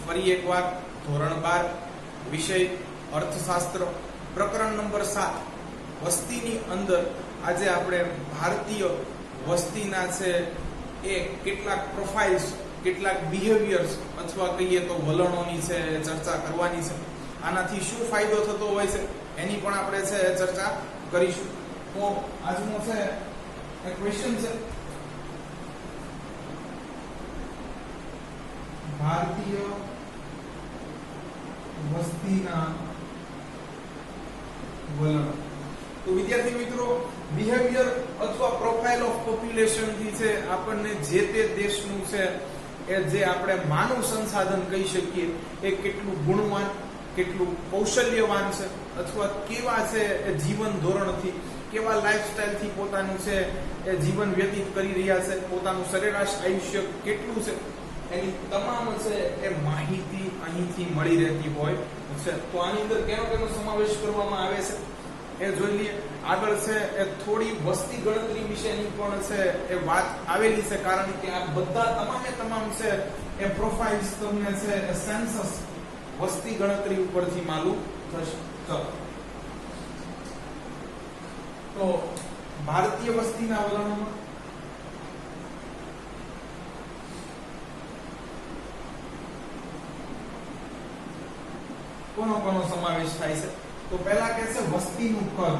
ફરી એકવાર ધોરણ 12 વિષય અર્થશાસ્ત્ર પ્રકરણ નંબર 7 વસ્તીની અંદર આજે આપણે ભારતીય વસ્તીના છે એ કેટલાક પ્રોફાઇલ્સ, કેટલાક બિહેવિયર્સ અથવા કહીએ તો વલણોની છે ચર્ચા કરવાની છે. આનાથી શું ફાયદો થતો હોય છે એની પણ આપણે છે ચર્ચા કરીશું. તો આજનો છે એક ક્વેશ્ચન છે, ભારતીય વસ્તીના વલણ. તો વિદ્યાર્થી મિત્રો, બિહેવિયર અથવા પ્રોફાઇલ ઓફ પોપ્યુલેશન થી છે આપણને જે તે દેશનું છે એ જે આપણે માનવ સંસાધન કહી શકીએ એ કેટલું ગુણવાન, કેટલું કૌશલ્યવાન છે અથવા કેવા છે એ જીવન ધોરણથી, કેવા લાઈફસ્ટાઈલથી પોતાનું છે એ જીવન વ્યતીત કરી રહ્યા છે, પોતાનું સરેરાશ આયુષ્ય કેટલું છે, એની તમામ છે એ માહિતી અહીંથી મળી રહેતી હોય છે. તો આની અંદર કેનો સમાવેશ કરવામાં આવે છે એ જોઈ લઈએ. આગળ છે એ થોડી વસ્તી ગણતરી વિશેની પણ છે એ વાત આવેલી છે, કારણ કે આ બધા તમામ છે એ પ્રોફાઇલ્સ તમને છે એ સેન્સસ વસ્તી ગણતરી ઉપરથી માલુમ થશે. ચલો, તો ભારતીય વસ્તીના વલણોમાં કોનો સમાવેશ થાય છે? તો પહેલા કે છે વસ્તીનું કદ.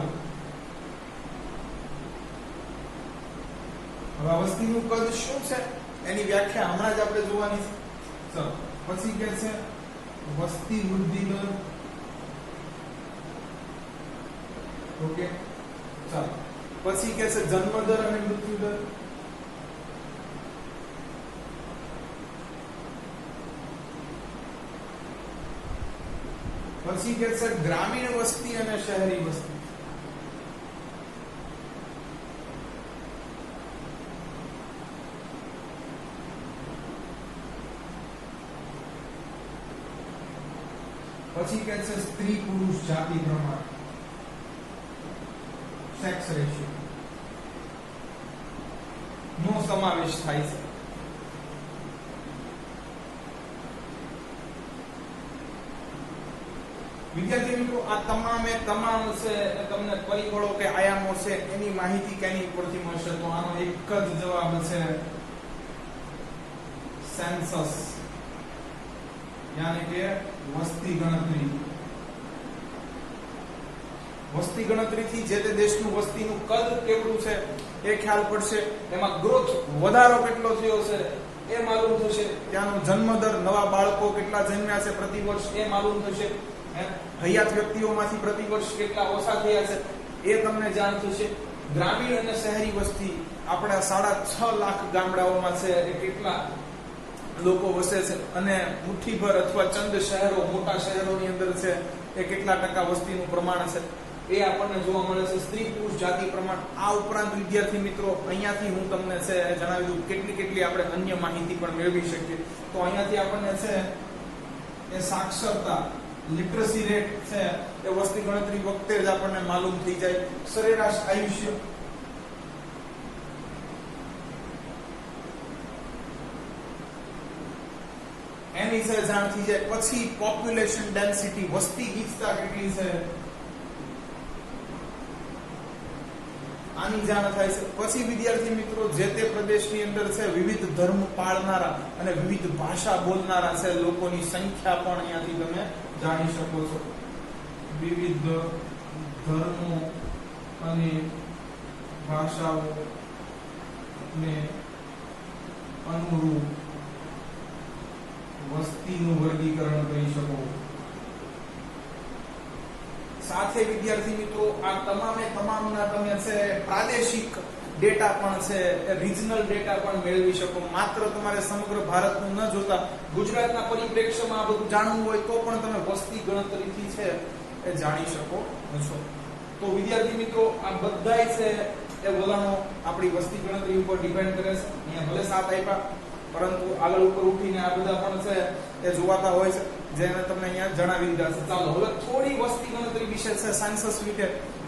હવે વસ્તીનું કદ શું છે એની વ્યાખ્યા હમણાં જ આપણે જોવાની છે. ચલો, પછી કે છે વસ્તી વૃદ્ધિ દર. ઓકે, ચાલો. પછી કે છે જન્મ દર અને મૃત્યુ દર. પછી કે છે ગ્રામીણ વસ્તી અને શહેરી વસ્તી. પછી કે છે સ્ત્રી પુરુષ જાતિ પ્રમાણ, સેક્સ રેશિયો નો સમાવેશ થાય છે. વિદ્યાર્થી મિત્રો, આ તમામ છે તમને પરિબળો કે આયામો છે એની માહિતી કેની ઉપરથી મળશે? તો આનો એક જ જવાબ છે સેન્સસ, યાની કે વસ્તી ગણતરી. વસ્તી ગણતરીથી જે તે દેશનું વસ્તીનું કદ કેટલું છે એ ખ્યાલ પડશે, એમાં ગ્રોથ વધારો કેટલો થયો છે એ માલુમ થશે, ત્યાંનો જન્મ દર, નવા બાળકો કેટલા જન્મ્યા છે પ્રતિ વર્ષ એ માલુમ થશે, હયાત વ્યક્તિઓમાંથી પ્રતિ વર્ષ કેટલા ઓછા થયા છે એ તમને જાણ થશે. ગ્રામીણ અને શહેરી વસ્તી, આપણા 6.5 લાખ ગામડાઓમાં છે એ કેટલા લોકો વસે છે, અને મુઠ્ઠીભર અથવા ચંદ શહેરો, મોટા શહેરોની અંદર છે એ કેટલા ટકા વસ્તીનું પ્રમાણ છે એ આપણને જોવા મળે છે. સ્ત્રી પુરુષ જાતિ પ્રમાણ. આ ઉપરાંત વિદ્યાર્થી મિત્રો, અહીંયાથી હું તમને છે જણાવી દઉં કેટલી આપણે અન્ય માહિતી પણ મેળવી શકીએ. તો અહીંયાથી આપણને છે એ સાક્ષરતા, લિટરસી રેટ છે એ વસ્તી ગણતરી વખતે જ આપણને માલુમ થઈ જાય. સરેરાશ આયુષ્ય, એની છે જાણ થઈ જાય. પછી પોપ્યુલેશન ડેન્સિટી, વસ્તી ગીચતા કેટલી છે આની જાણ થાય છે. પછી વિદ્યાર્થી મિત્રો, જે તે પ્રદેશની અંદર છે વિવિધ ધર્મ પાળનારા અને વિવિધ ભાષા બોલનારા છે લોકોની સંખ્યા પણ અહીંયાથી તમે જાણી શકો છો. વિવિધ ધર્મો અને ભાષાઓ ને અનુરૂપ વસ્તીનું વર્ગીકરણ કરી શકો. સાથે વિદ્યાર્થી મિત્રો, આ તમામના તમે છે પ્રાદેશિક ડેટા પણ છે, રિજનલ ડેટા પણ મેળવી શકો. માત્ર તમારે સમગ્ર ભારતનું ન જોતા ગુજરાતના પરિપ્રેક્ષ્યમાં આ બધું જાણવું હોય તો પણ તમે વસ્તી ગણતરીથી છે એ જાણી શકો છો. તો વિદ્યાર્થી મિત્રો, આ બધાય છે એ વલણો આપણી વસ્તી ગણતરી ઉપર ડિપેન્ડ કરે છે. અહીંયા ભલે 7 આપ્યા, પરંતુ આગળ ઉપર ઉઠીને આ બધા પણ છે એ જોવાતા હોય છે, જેને તમને અહીંયા જણાવી દીધા છે. ચાલો, હવે થોડી વસ્તી ગણતરી વિશે છે, સેન્સસ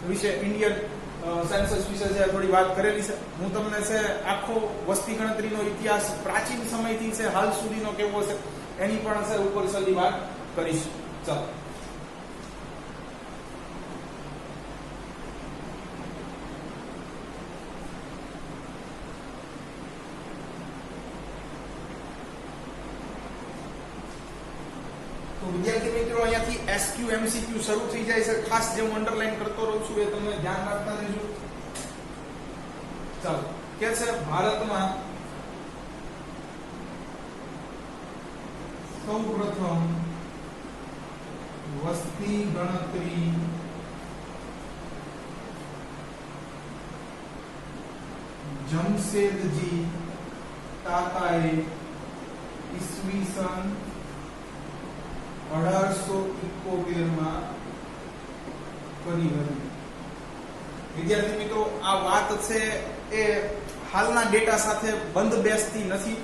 વિશે, ઇન્ડિયન સેન્સસ વિશે છે થોડી વાત કરેલી છે. હું તમને છે આખો વસ્તી ગણતરીનો ઇતિહાસ પ્રાચીન સમયથી છે હાલ સુધીનો કેવો છે એની પણ છે ઉપર સુધી વાત કરીશું. ચાલો વિદ્યાર્થી મિત્રો અહીંયાથી એસક્યુ એમસીક્યુ શરૂ થઈ જાય છે. ખાસ જે હું અંડરલાઈન કરતો રહું છું એ તમે ધ્યાન રાખતા રહેજો. ચાલો કે છે ભારતમાં સૌપ્રથમ વસ્તી ગણતરી જમશેદજી તાતાએ ઈસવીસન 1871 માં કરી હતી. વિદ્યાર્થી મિત્રો આ વાત છે એ હાલના ડેટા સાથે બંધ બેસતી નથી.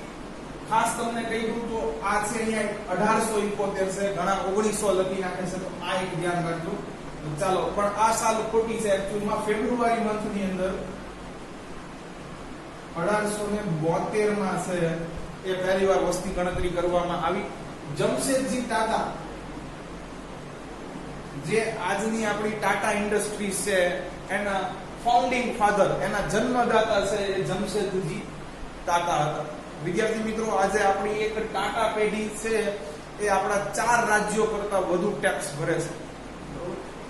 ખાસ તમને કહી દઉં તો આ છે અહીંયા 1871 છે, ઘણા 1900 લખી નાખે છે, તો આ એક ધ્યાન રાખજો. ચાલો પણ આ સાલ ખોટી છે. એકચ્યુઅલમાં ફેબ્રુઆરી મંથની અંદર 1872 માં છે એ પહેલીવાર વસ્તી ગણતરી કરવામાં આવી. જમશેદજી તાતા જે આજની આપણી ટાટા ઇન્ડસ્ટ્રીઝ છે એના ફાઉન્ડિંગ ફાધર, એના જન્મદાતા છે એ જમશેદજી તાતા હતા. વિદ્યાર્થી મિત્રો આજે આપણી એક ટાટા પેઢી છે એ આપણા 4 રાજ્યો કરતા વધુ ટેક્સ ભરે છે.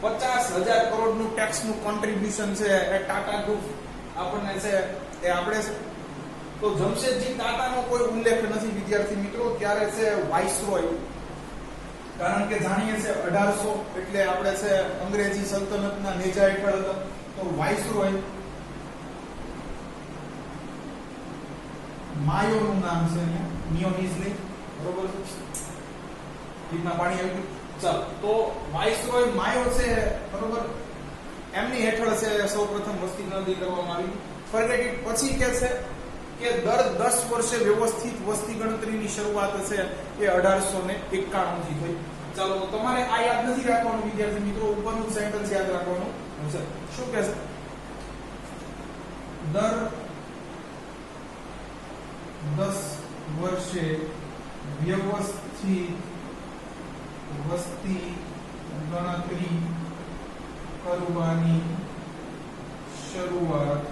50,000 કરોડનું ટેક્સનું કોન્ટ્રીબ્યુશન છે એ ટાટા ગ્રુપ આપણને છે એ આપણે છે. તો જમશેદજી તાતાનો કોઈ ઉલ્લેખ નથી વિદ્યાર્થી મિત્રો. ત્યારે છે વાઇસરોય, કારણ કે જાણીએ છે 1800 એટલે આપણે છે અંગ્રેજી સલ્તનતના નેજા હેઠળ હતા. તો વાઇસરોય માયોનું નામ છે અહીંયા, મિયોનિઝની, બરોબર છે? રીતના પાણી આવી ગયું. ચાલો તો વાઇસરોય માયો છે, બરોબર, એમની હેઠળ છે સૌપ્રથમ વસ્તી ગણતરી કરવામાં આવી. Forget it. પછી કે છે કે દર 10 વર્ષે વ્યવસ્થિત વસ્તી ગણતરીની શરૂઆત છે એ 1891 થી થઈ. ચાલો તમારે આ યાદ નથી રાખવાનું વિદ્યાર્થી મિત્રો, ઉપરનું સેન્ટેન્સ યાદ રાખવાનું છે. શું કહે છે? દર 10 વર્ષે વ્યવસ્થિત વસ્તી ગણતરી કરવાની શરૂઆત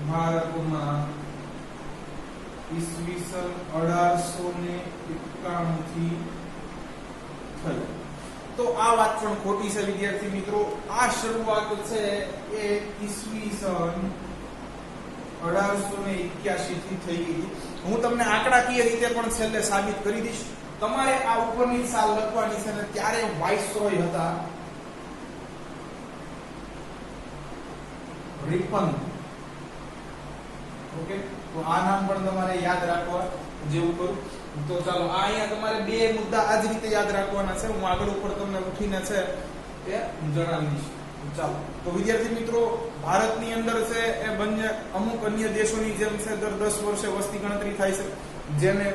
ભારતમાં ઈસવીસન 1891 થી થઈ. તો આ વાત પણ ખોટી છે વિદ્યાર્થી મિત્રો. આ શરૂઆત છે એ ઈસવીસન 1881 થી થઈ ગઈ. હું તમને આંકડાકીય રીતે પણ છેલ્લે સાબિત કરી દઈશ. તમારે આ ઉપરની સાલ લખવાની છે ને ત્યારે વાઇસરોય હતા રિપન. ઓકે, તો આ નામ પણ તમારે યાદ રાખવા જેવું કરું. તો ચાલો આ અહીંયા તમારે બે મુદ્દા આ જ રીતે યાદ રાખવાના છે. હું આગળ ઉપર તમને ઉઠીને છે એ જણાવી દઈશ. ચાલો તો વિદ્યાર્થી મિત્રો ભારતની અંદર છે એ બંને અમુક અન્ય દેશોની જેમ છે દર 10 વર્ષે વસ્તી ગણતરી થાય છે, જેને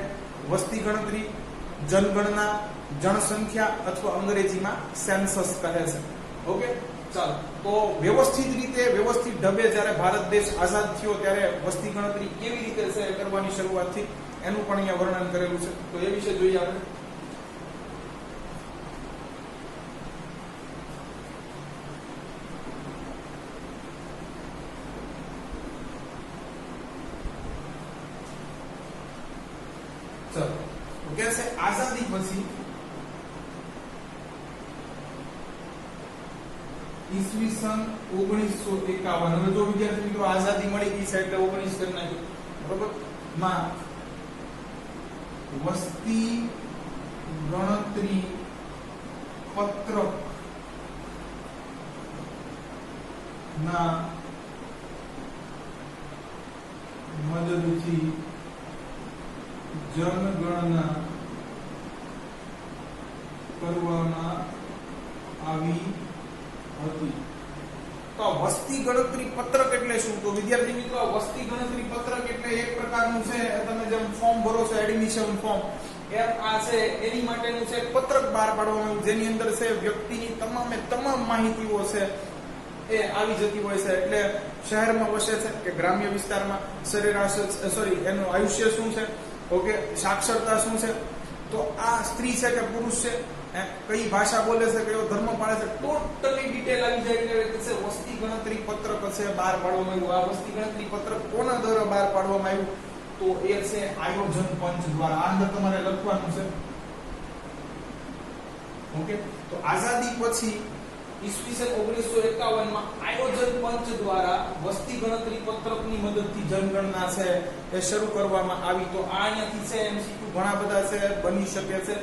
વસ્તી ગણતરી, જનગણના, જનસંખ્યા અથવા અંગ્રેજીમાં સેન્સસ કહે છે. ઓકે, ચાલો તો વ્યવસ્થિત રીતે, વ્યવસ્થિત ઢબે જ્યારે ભારત દેશ આઝાદ થયો ત્યારે વસ્તી ગણતરી કેવી રીતે છે કરવાની શરૂઆત થઈ એનું પણ અહીંયા વર્ણન કરેલું છે. તો એ વિશે જોઈએ આપણે. ચાલો કે છે આઝાદી પછી ઈસવીસન 1951, હવે જો વિદ્યાર્થી મિત્રો આઝાદી મળી ગઈ છે એટલે 19 કરી નાખ્યું, બરોબર, માં વસ્તી ગણતરી પત્રક ના મદદથી જનગણના કરવામાં આવી હતી. તો વસ્તી ગણતરી પત્રક એટલે શું? તો વિદ્યાર્થી મિત્રો વસ્તી ગણતરી પત્રક એટલે એક પ્રકારનું છે, તમે જેમ ફોર્મ ભરો છો એડમિશન ફોર્મ, એમ આ છે એની માટેનું છે પત્રક બહાર પાડવાનું, જેની અંદર છે વ્યક્તિની તમામે તમામ માહિતીઓ છે એ આવી જતી હોય છે. એટલે શહેરમાં વસે છે કે ગ્રામ્ય વિસ્તારમાં, સરેરાશ એનું આયુષ્ય શું છે, ઓકે, સાક્ષરતા શું છે, તો આ સ્ત્રી છે કે પુરુષ છે, કઈ ભાષા બોલે છે, કયો ધર્મ પાળે છે, ટોટલી ડિટેલ આવી જાય. એટલે વસ્તી ગણતરી પત્રક છે બહાર પાડવામાં આવ્યું. આ વસ્તી ગણતરી પત્રક કોના દ્વારા બહાર પાડવામાં આવ્યું, તો એ છે આયોજન પંચ દ્વારા. આ અંદર તમારે લખવાનું છે. ઓકે, તો આઝાદી પછી ઈસવીસન 1951 માં આયોજન પંચ દ્વારા વસ્તી ગણતરી પત્રકની મદદથી જનગણના છે એ શરૂ કરવામાં આવી. તો આ અહીંયાથી છે એમસીક્યુ ઘણા બધા છે બની શકે છે.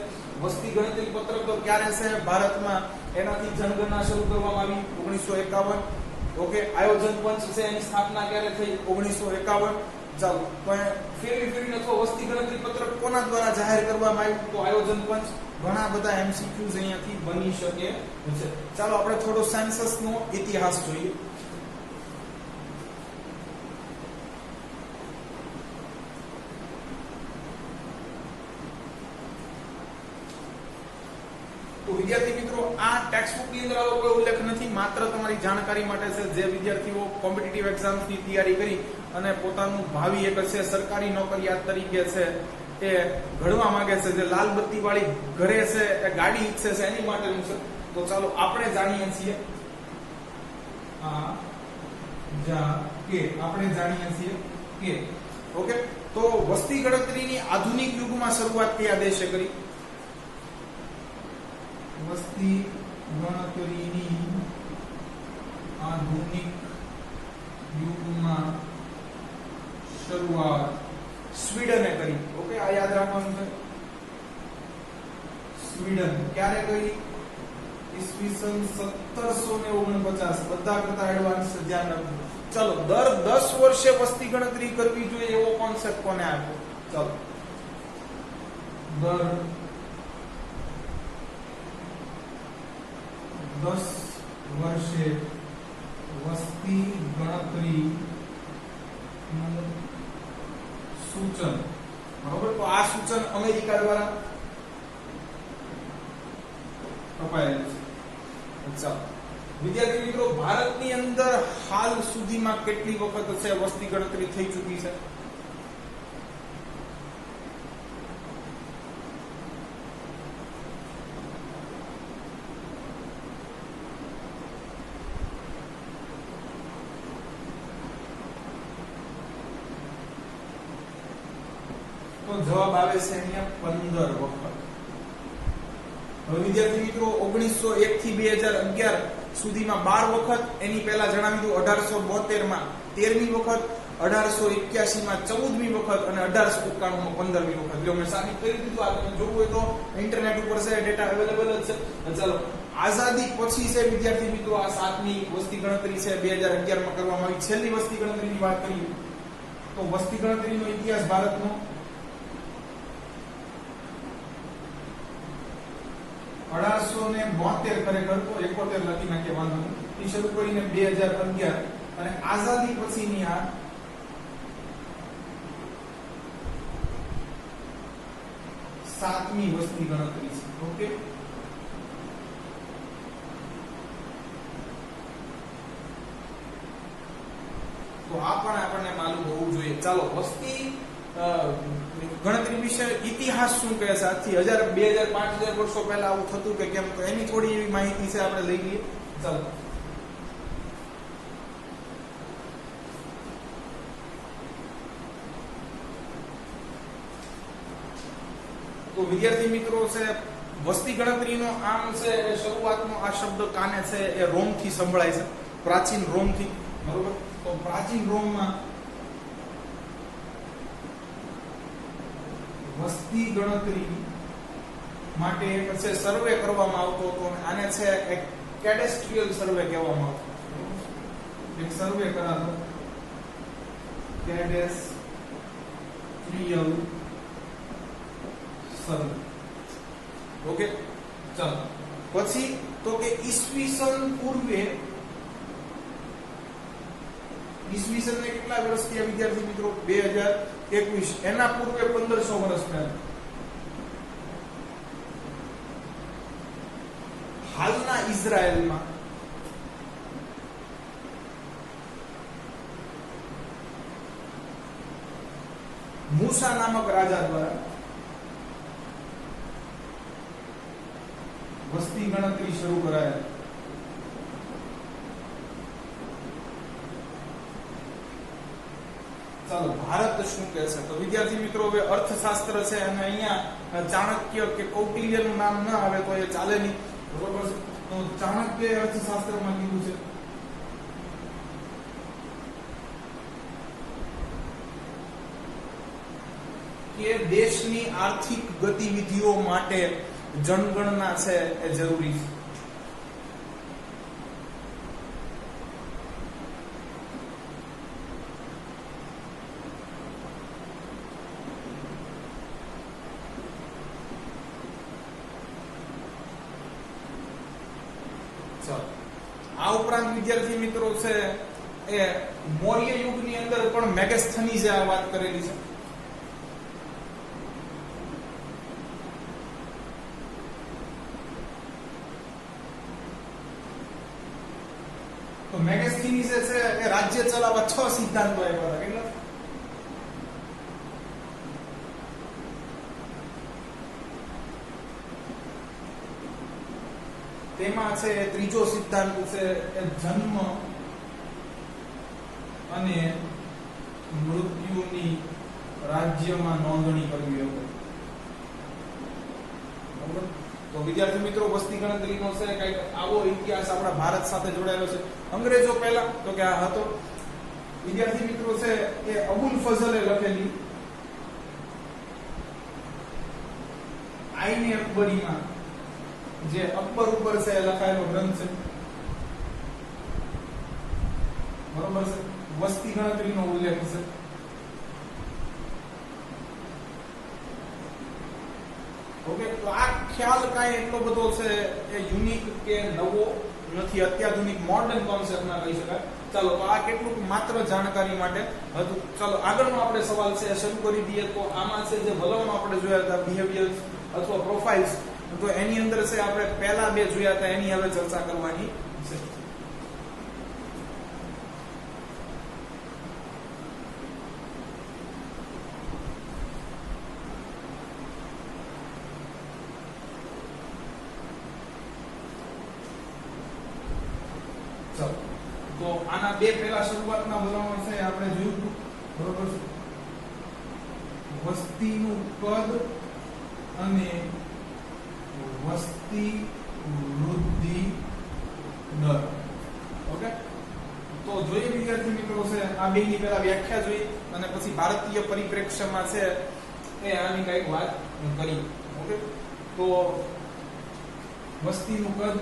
વસ્તી ગણતરી પત્રક તો ક્યારે છે ભારતમાં, એનાથી જનગણના શરૂ કરવામાં આવી 1951. ઓકે, આયોજન પંચ છે એની સ્થાપના ક્યારે થઈ, 1951. ચાલો, તો ફેરવીને અથવા વસ્તી ગણતરી પત્રક કોના દ્વારા જાહેર કરવામાં આવ્યું, તો આયોજન પંચ. ઘણા બધા એમસીક્યુઝ અહીંયાથી બની શકે છે. ચાલો આપણે થોડો સેન્સસનો ઇતિહાસ જોઈએ. તો વિદ્યાર્થી મિત્રો, આ ટેક્સ્ટ બુક ની અંદર આવો કોઈ ઉલ્લેખ નથી, માત્ર તમારી જાણકારી માટે છે. જે વિદ્યાર્થીઓ કોમ્પિટિટિવ એક્ઝામ્સ ની તૈયારી કરી અને પોતાનું ભાવિ એક છે સરકારી નોકરિયાત તરીકે છે એ ઘડવા માંગે છે, જે લાલ બત્તી વાળી ઘરે છે એ ગાડી ઈચ્છે છે, એની માટેનું છે. તો ચાલો આપણે જાણીએ છીએ કે ઓકે, તો વસ્તી ગણતરીની આધુનિક યુગમાં શરૂઆત કયા દેશે કરી? વસ્તી ગણતરીની આધુનિક યુગમાં શરૂઆત સ્વીડને કરી. ઓકે, આ યાદ રાખવાનું છે. સ્વીડન ક્યારે કરી? ઈસવીસન 1749. બધા કરતા એડવાન્સ ધ્યાન રાખવું. ચલો, દર 10 વર્ષે વસ્તી ગણતરી કરવી જોઈએ એવો કોન્સેપ્ટ કોને આપ્યો? ચલો, દર 10 વર્ષે વસ્તી ગણતરી સૂચન. બરોબર, તો આ સૂચન અમેરિકા દ્વારા અપાયેલું છે. ચાલો વિદ્યાર્થી મિત્રો, ભારતની અંદર હાલ સુધીમાં કેટલી વખત છે વસ્તી ગણતરી થઈ ચૂકી છે? તો જવાબ આવે છે અહીંયા 15 વખત. હવે વિદ્યાર્થી મિત્રો, 1901 થી 2011 સુધીમાં 12 વખત, એની પહેલા જણાવી દઉં 1872 માં 13મી વખત, 1881 માં 14મી વખત અને 1891 માં 15મી વખત. જો મેં સાબિત કરી દીધું. આ તમે જોવું હોય તો ઇન્ટરનેટ ઉપર છે, ડેટા અવેલેબલ જ છે. ચાલો, આઝાદી પછી છે વિદ્યાર્થી મિત્રો આ 7મી વસ્તી ગણતરી છે 2011 માં કરવામાં આવી. છેલ્લી વસ્તી ગણતરીની વાત કરીએ તો વસ્તી ગણતરીનો ઇતિહાસ ભારતનો 1872 ખરેખર તો 71 લખી નાખીએ, વાંધો નહીં. એ શરૂ કરીને 2011 અને આઝાદી પછીની આ 7મી વસ્તી ગણતરી છે. ઓકે, તો આ પણ આપણને માલુમ હોવું જોઈએ. ચાલો, વસ્તી ગણતરી વિશે ઇતિહાસ શું કહે છે? આજથી 1000, 2000, 5000 વર્ષો પહેલા આવું થતું કે કેમ, તો એની થોડી એવી માહિતી છે, આપણે લઈ લઈએ. ચાલો, તો વિદ્યાર્થી મિત્રો છે વસ્તી ગણતરીનો આમ છે શરૂઆતનો આ શબ્દ કાને છે એ રોમ થી સંભળાય છે, પ્રાચીન રોમ થી. બરોબર, તો પ્રાચીન રોમમાં વસ્તી ગણતરી માટે એક છે સર્વે કરવામાં આવતો હતો. આને છે એક કેડેસ્ટ્રીયલ સર્વે કહેવામાં આવતો. એક સર્વે કરાતો, કેડેસ્ટ્રીયલ સર્વે. ઓકે, ચાલો પછી તો કે ઈસવીસન પૂર્વે, ઈસવીસન ને કેટલા વર્ષ થયા વિદ્યાર્થી મિત્રો? 2021. એના પૂર્વે 1500 વર્ષ પહેલા હાલના ઇઝરાયલમાં મૂસા નામક રાજા દ્વારા વસ્તી ગણતરી શરૂ કરાયેલી. ચાલો ભારત શું કહે છે? તો વિદ્યાર્થી મિત્રો હવે અર્થશાસ્ત્ર છે અને અહીંયા ચાણક્ય કે કૌટિલ્યનું નામ ન આવે તો એ ચાલે નહીં, બરોબર છે? તો ચાણક્ય અર્થશાસ્ત્રમાં કીધું છે કે દેશની આર્થિક ગતિવિધિઓ માટે જનગણના છે એ જરૂરી છે. આ ઉપરાંત વિદ્યાર્થી મિત્રો છે એ મૌર્ય યુગની અંદર પણ મેગસ્થનીઝે આ વાત કરેલી છે. તો મેગસ્થનીઝે છે એ રાજ્ય ચલાવવા 6 સિદ્ધાંતો આપ્યા હતા. કેટલા? તેમાં છે ત્રીજો સિદ્ધાંત છે એ જન્મ અને મૃત્યુની રાજ્યમાં નોંધણી કરવી હતી. બરાબર? તો વિદ્યાર્થી મિત્રો વસ્તી ગણતરીનો છે કઈક આવો ઇતિહાસ આપણા ભારત સાથે જોડાયેલો છે. અંગ્રેજો પહેલા તો કે આ હતો. વિદ્યાર્થી મિત્રો છે એ અબુલ ફઝલે લખેલી આઈન અકબરીમાં જે અકબર ઉપર છે લખાયેલો ગ્રંથ છે, બરોબર છે, વસ્તી ગણતરીનો ઉલ્લેખ છે. ઓકે, તો આ ખ્યાલ કાંઈ એટલો બધો છે એ યુનિક કે નવો નથી, અત્યાધુનિક મોડર્ન કોન્સેપ્ટ ના કહી શકાય. ચાલો તો આ કેટલુંક માત્ર જાણકારી માટે હતું. ચાલો આગળનો આપણે સવાલ છે શરૂ કરી દઈએ. તો આમાં છે જે વલણો આપણે જોયા હતા બિહેવિયર્સ અથવા પ્રોફાઇલ્સ, તો એની અંદર છે આપણે પહેલા બે જોયા હતા એની હવે ચર્ચા કરવાની છે. ચાલો તો આના બે પહેલા શરૂઆતના વલણો છે આપણે જોયું, બરોબર છે? વસ્તીનું કદ અને વસ્તી વૃદ્ધિ દર. ઓકે, તો જોઈએ વિદ્યાર્થી મિત્રો છે આ બેની પહેલા વ્યાખ્યા જોઈ અને પછી ભારતીય પરિપ્રેક્ષ્યમાં છે એ આની કઈક વાત કરી. ઓકે, તો વસ્તીનું કદ,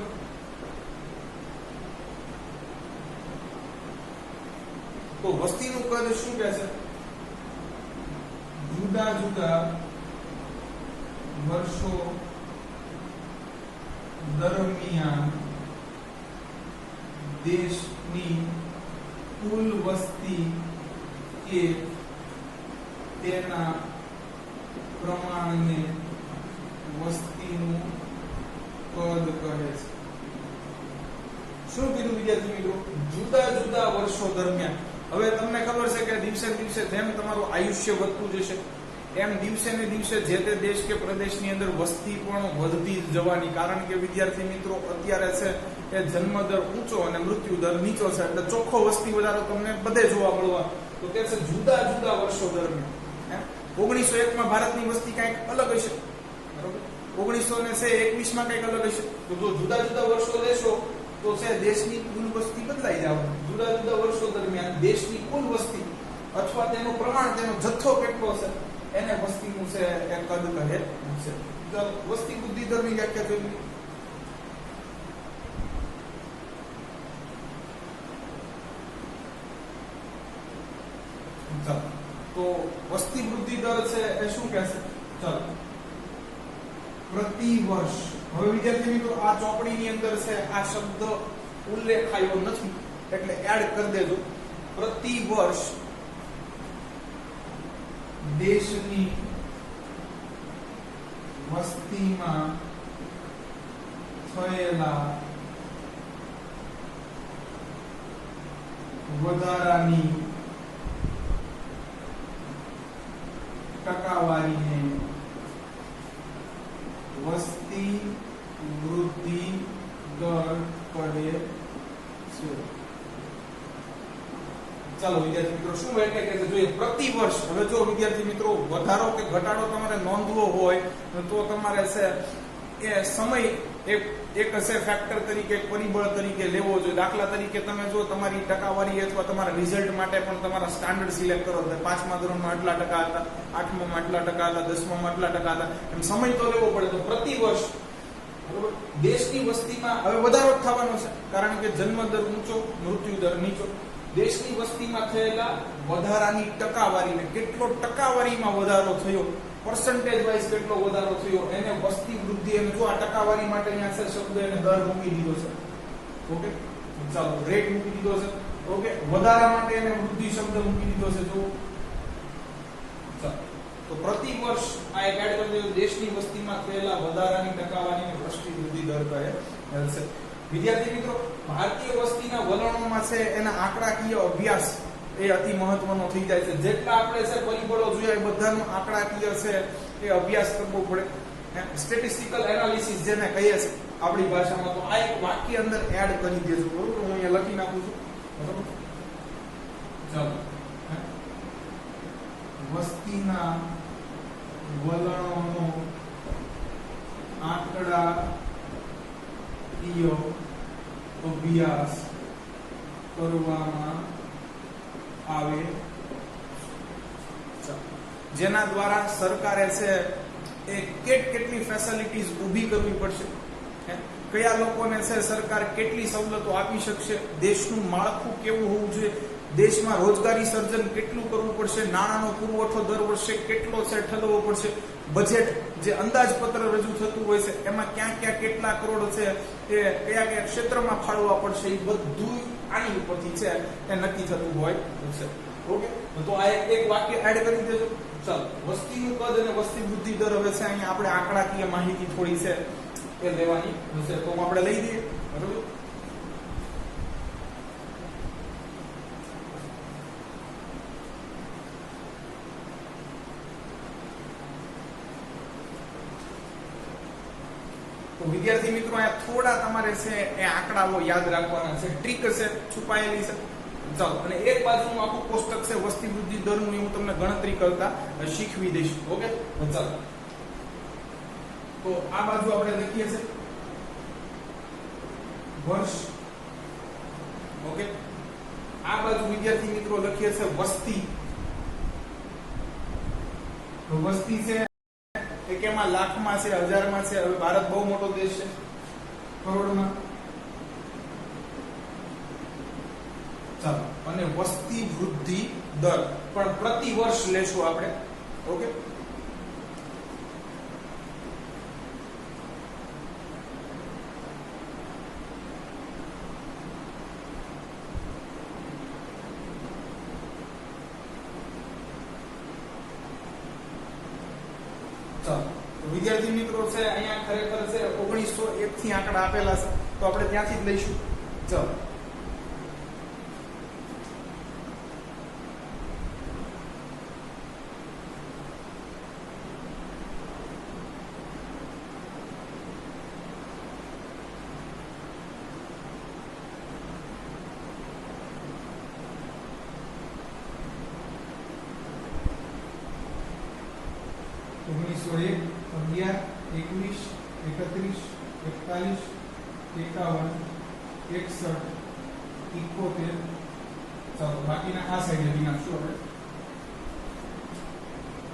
તો વસ્તીનું કદ શું કહે છે? જુદા જુદા વર્ષો દરમિયાન દેશની કુલ વસ્તી કે તેના પ્રમાણને વસ્તીનું કદ કહે છે. શું કીધું વિદ્યાર્થી મિત્રો? જુદા જુદા વર્ષો દરમિયાન. હવે તમને ખબર છે કે દિવસે દિવસે જેમ તમારું આયુષ્ય વધતું જશે એમ દિવસે ને દિવસે જે તે દેશ કે પ્રદેશની અંદર વસ્તી પણ વધતી જવાની. કારણ કે વિદ્યાર્થી મિત્રો અત્યારે છે એ જન્મદર ઊંચો અને મૃત્યુ દર નીચો છે, એટલે ચોખ્ખો વસ્તી વધારો તમને બધે જોવા મળવા. તો કે છે જુદા જુદા વર્ષો દરમિયાન. 1901 માં ભારતની વસ્તી કંઈક અલગ હશે, બરોબર? 1921 માં કંઈક અલગ હશે. તો જો જુદા જુદા વર્ષો લેશો તો છે દેશની કુલ વસ્તી બદલાઈ જવાની. જુદા જુદા વર્ષો દરમિયાન દેશની કુલ વસ્તી અથવા તેનું પ્રમાણ, તેનો જથ્થો કેટલો છે એને વસ્તીનું છે એ કદ કહે છે. વસ્તી વૃદ્ધિ દરની વ્યાખ્યા જોઈ. ચાલો તો વસ્તી વૃદ્ધિ દર છે એ શું કહે છે? ચાલો, પ્રતિ વર્ષ. હવે વિદ્યાર્થી મિત્રો આ ચોપડીની અંદર છે આ શબ્દ ઉલ્લેખાયો નથી એટલે એડ કરી દેજો. પ્રતિ વર્ષ દેશની વસ્તીમાં થયેલા વધારાની ટકાવારીને વસ્તી વૃદ્ધિ દર કહે છે. ચાલો વિદ્યાર્થી મિત્રો શું એટલે કે જોઈએ પ્રતિ વર્ષ. હવે જો વિદ્યાર્થી મિત્રો વધારો કે ઘટાડો તમારે નોંધવો હોય તો તમારે છે એ સમય એક હશે ફેક્ટર તરીકે, એક પરિબળ તરીકે લેવો જોઈએ. દાખલા તરીકે તમે જો તમારી ટકાવારી અથવા તમારા રિઝલ્ટ માટે પણ તમારા સ્ટાન્ડર્ડ સિલેક્ટ કરો તો 5મા ધોરણમાં આટલા ટકા હતા, 8મામાં આટલા ટકા હતા, 10મામાં આટલા ટકા હતા, એમ સમય તો લેવો પડે. તો પ્રતિ વર્ષ બરોબર દેશની વસ્તીમાં હવે વધારો જ થવાનો છે, કારણ કે જન્મ દર ઊંચો, મૃત્યુ દર નીચો. દેશની વસ્તીમાં થયેલા વધારાની ટકાવારીને કેટલો ટકાવારીમાં વધારો થયો, પર્સન્ટેજ વાઇઝ કેટલો વધારો થયો, એને વસ્તી વૃદ્ધિ, અને જો આ ટકાવારી માટે અહીંયા છે શબ્દ એને દર મૂકી દીધો છે. ઓકે, ચાલો રેટ મૂકી દીધો છે. ઓકે, વધારા માટે એને વૃદ્ધિ શબ્દ મૂકી દીધો છે. જો ચાલો તો પ્રતિ વર્ષ આ એક એડ કરી દીધો, દેશની વસ્તીમાં થયેલા વધારાની ટકાવારીને વસ્તી વૃદ્ધિ દર કહે છે. વિદ્યાર્થી મિત્રો ભારતીય વસ્તીના વલણોમાં છે એના આંકડાકીય અભ્યાસ એ અતિ મહત્વનો થઈ જાય છે. જેટલા આપણે છે પરિબળો જોઈએ એ બધાનો આંકડાકીય છે એ અભ્યાસ કરવો પડે. સ્ટેટિસ્ટિકલ એનાલિસિસ જેને કહીએ છે આપણી ભાષામાં. તો આ એક વાક્ય અંદર એડ કરી દેજો. બરોબર, હું અહીંયા લખી નાખું છું. બરોબર, ચાલો વસ્તીના વલણોનો આંકડાકીય અભ્યાસ કરવામાં આવે, જેના દ્વારા સરકારે છે એ કેટલી ફેસિલિટીઝ ઊભી કરવી પડશે, કયા લોકોને છે સરકાર કેટલી સવલતો આપી શકશે, દેશનું માળખું કેવું હોવું જોઈએ, દેશમાં રોજગારી સર્જન કેટલું કરવું પડશે, નાણાંનો પુરવઠો દર વર્ષે કેટલો છે ઠલવવો પડશે, બજેટ જે અંદાજપત્ર રજૂ થતું હોય છે એમાં ક્યાં ક્યાં કેટલા કરોડ છે એ કયા કયા ક્ષેત્રમાં ફાળવવા પડશે, એ બધું આની ઉપરથી છે એ નક્કી થતું હોય છે. ઓકે, તો આ એક વાક્ય એડ કરી દેજો. ચાલો વસ્તીનું કદ અને વસ્તી વૃદ્ધિ દર હવે છે અહીંયા આપણે આંકડાકીય માહિતી થોડી છે એ લેવાની હશે, તો આપણે લઈ દઈએ. બરોબર, તો વિદ્યાર્થી મિત્રો અહીંયા થોડા તમારે છે એ આંકડાઓ યાદ રાખવાના છે, ટ્રીક છે છુપાયેલી છે. ચાલો, અને એક બાજુનું આખું કોષ્ટક છે વસ્તી વૃદ્ધિ દરનું, હું તમને ગણતરી કરતા શીખવી દઈશ. ઓકે, ચાલો તો આ બાજુ આપણે લખીએ છે વર્ષ. ઓકે, આ બાજુ વિદ્યાર્થી મિત્રો લખીએ છે વસ્તી. તો વસ્તી છે એ કેમાં લાખમાં છે, હજારમાં છે. હવે ભારત બહુ મોટો દેશ છે, કરોડમાં. ચાલો, અને વસ્તી વૃદ્ધિ દર પણ પ્રતિ વર્ષ લેશું આપણે. ઓકે, વિદ્યાર્થી મિત્રો છે અહીંયા ખરેખર છે 1901 થી આંકડા આપેલા છે, તો આપણે ત્યાંથી જ લઈશું. ચાલો, ઓગણીસો 11, 21, 31, 41, 51, 61, 71. ચાલો બાકીના આ સાઈડ લખી નાખશું આપણે.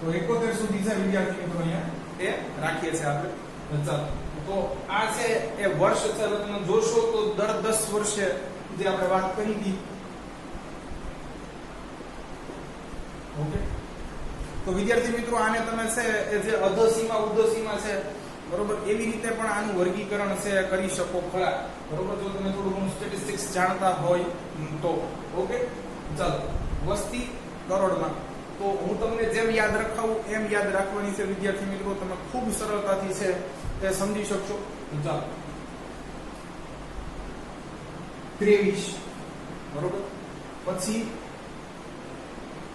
તો 71 સુધી છે વિદ્યાર્થી મિત્રો અહીંયા એ રાખીએ છીએ આપણે. ચાલો, તો આ છે એ વર્ષ છે. તમે જોશો તો દર 10 વર્ષે જે આપણે વાત કરી હતી. ઓકે, તો વિદ્યાર્થી મિત્રો આને તમે છે એ જે અધસીમા ઉધસીમા છે બરોબર, એવી રીતે પણ આનું વર્ગીકરણ છે કરી શકો ખરા. બરોબર, જો તમે થોડું ઘણું સ્ટેટિસ્ટિક્સ જાણતા હોય તો. ઓકે, ચાલો વસ્તી કરોડમાં. તો હું તમને જેમ યાદ રખાવું એમ યાદ રાખવાની છે વિદ્યાર્થી મિત્રો, તમે ખૂબ સરળતાથી છે તે સમજી શકશો. ચાલો 23 બરોબર, પછી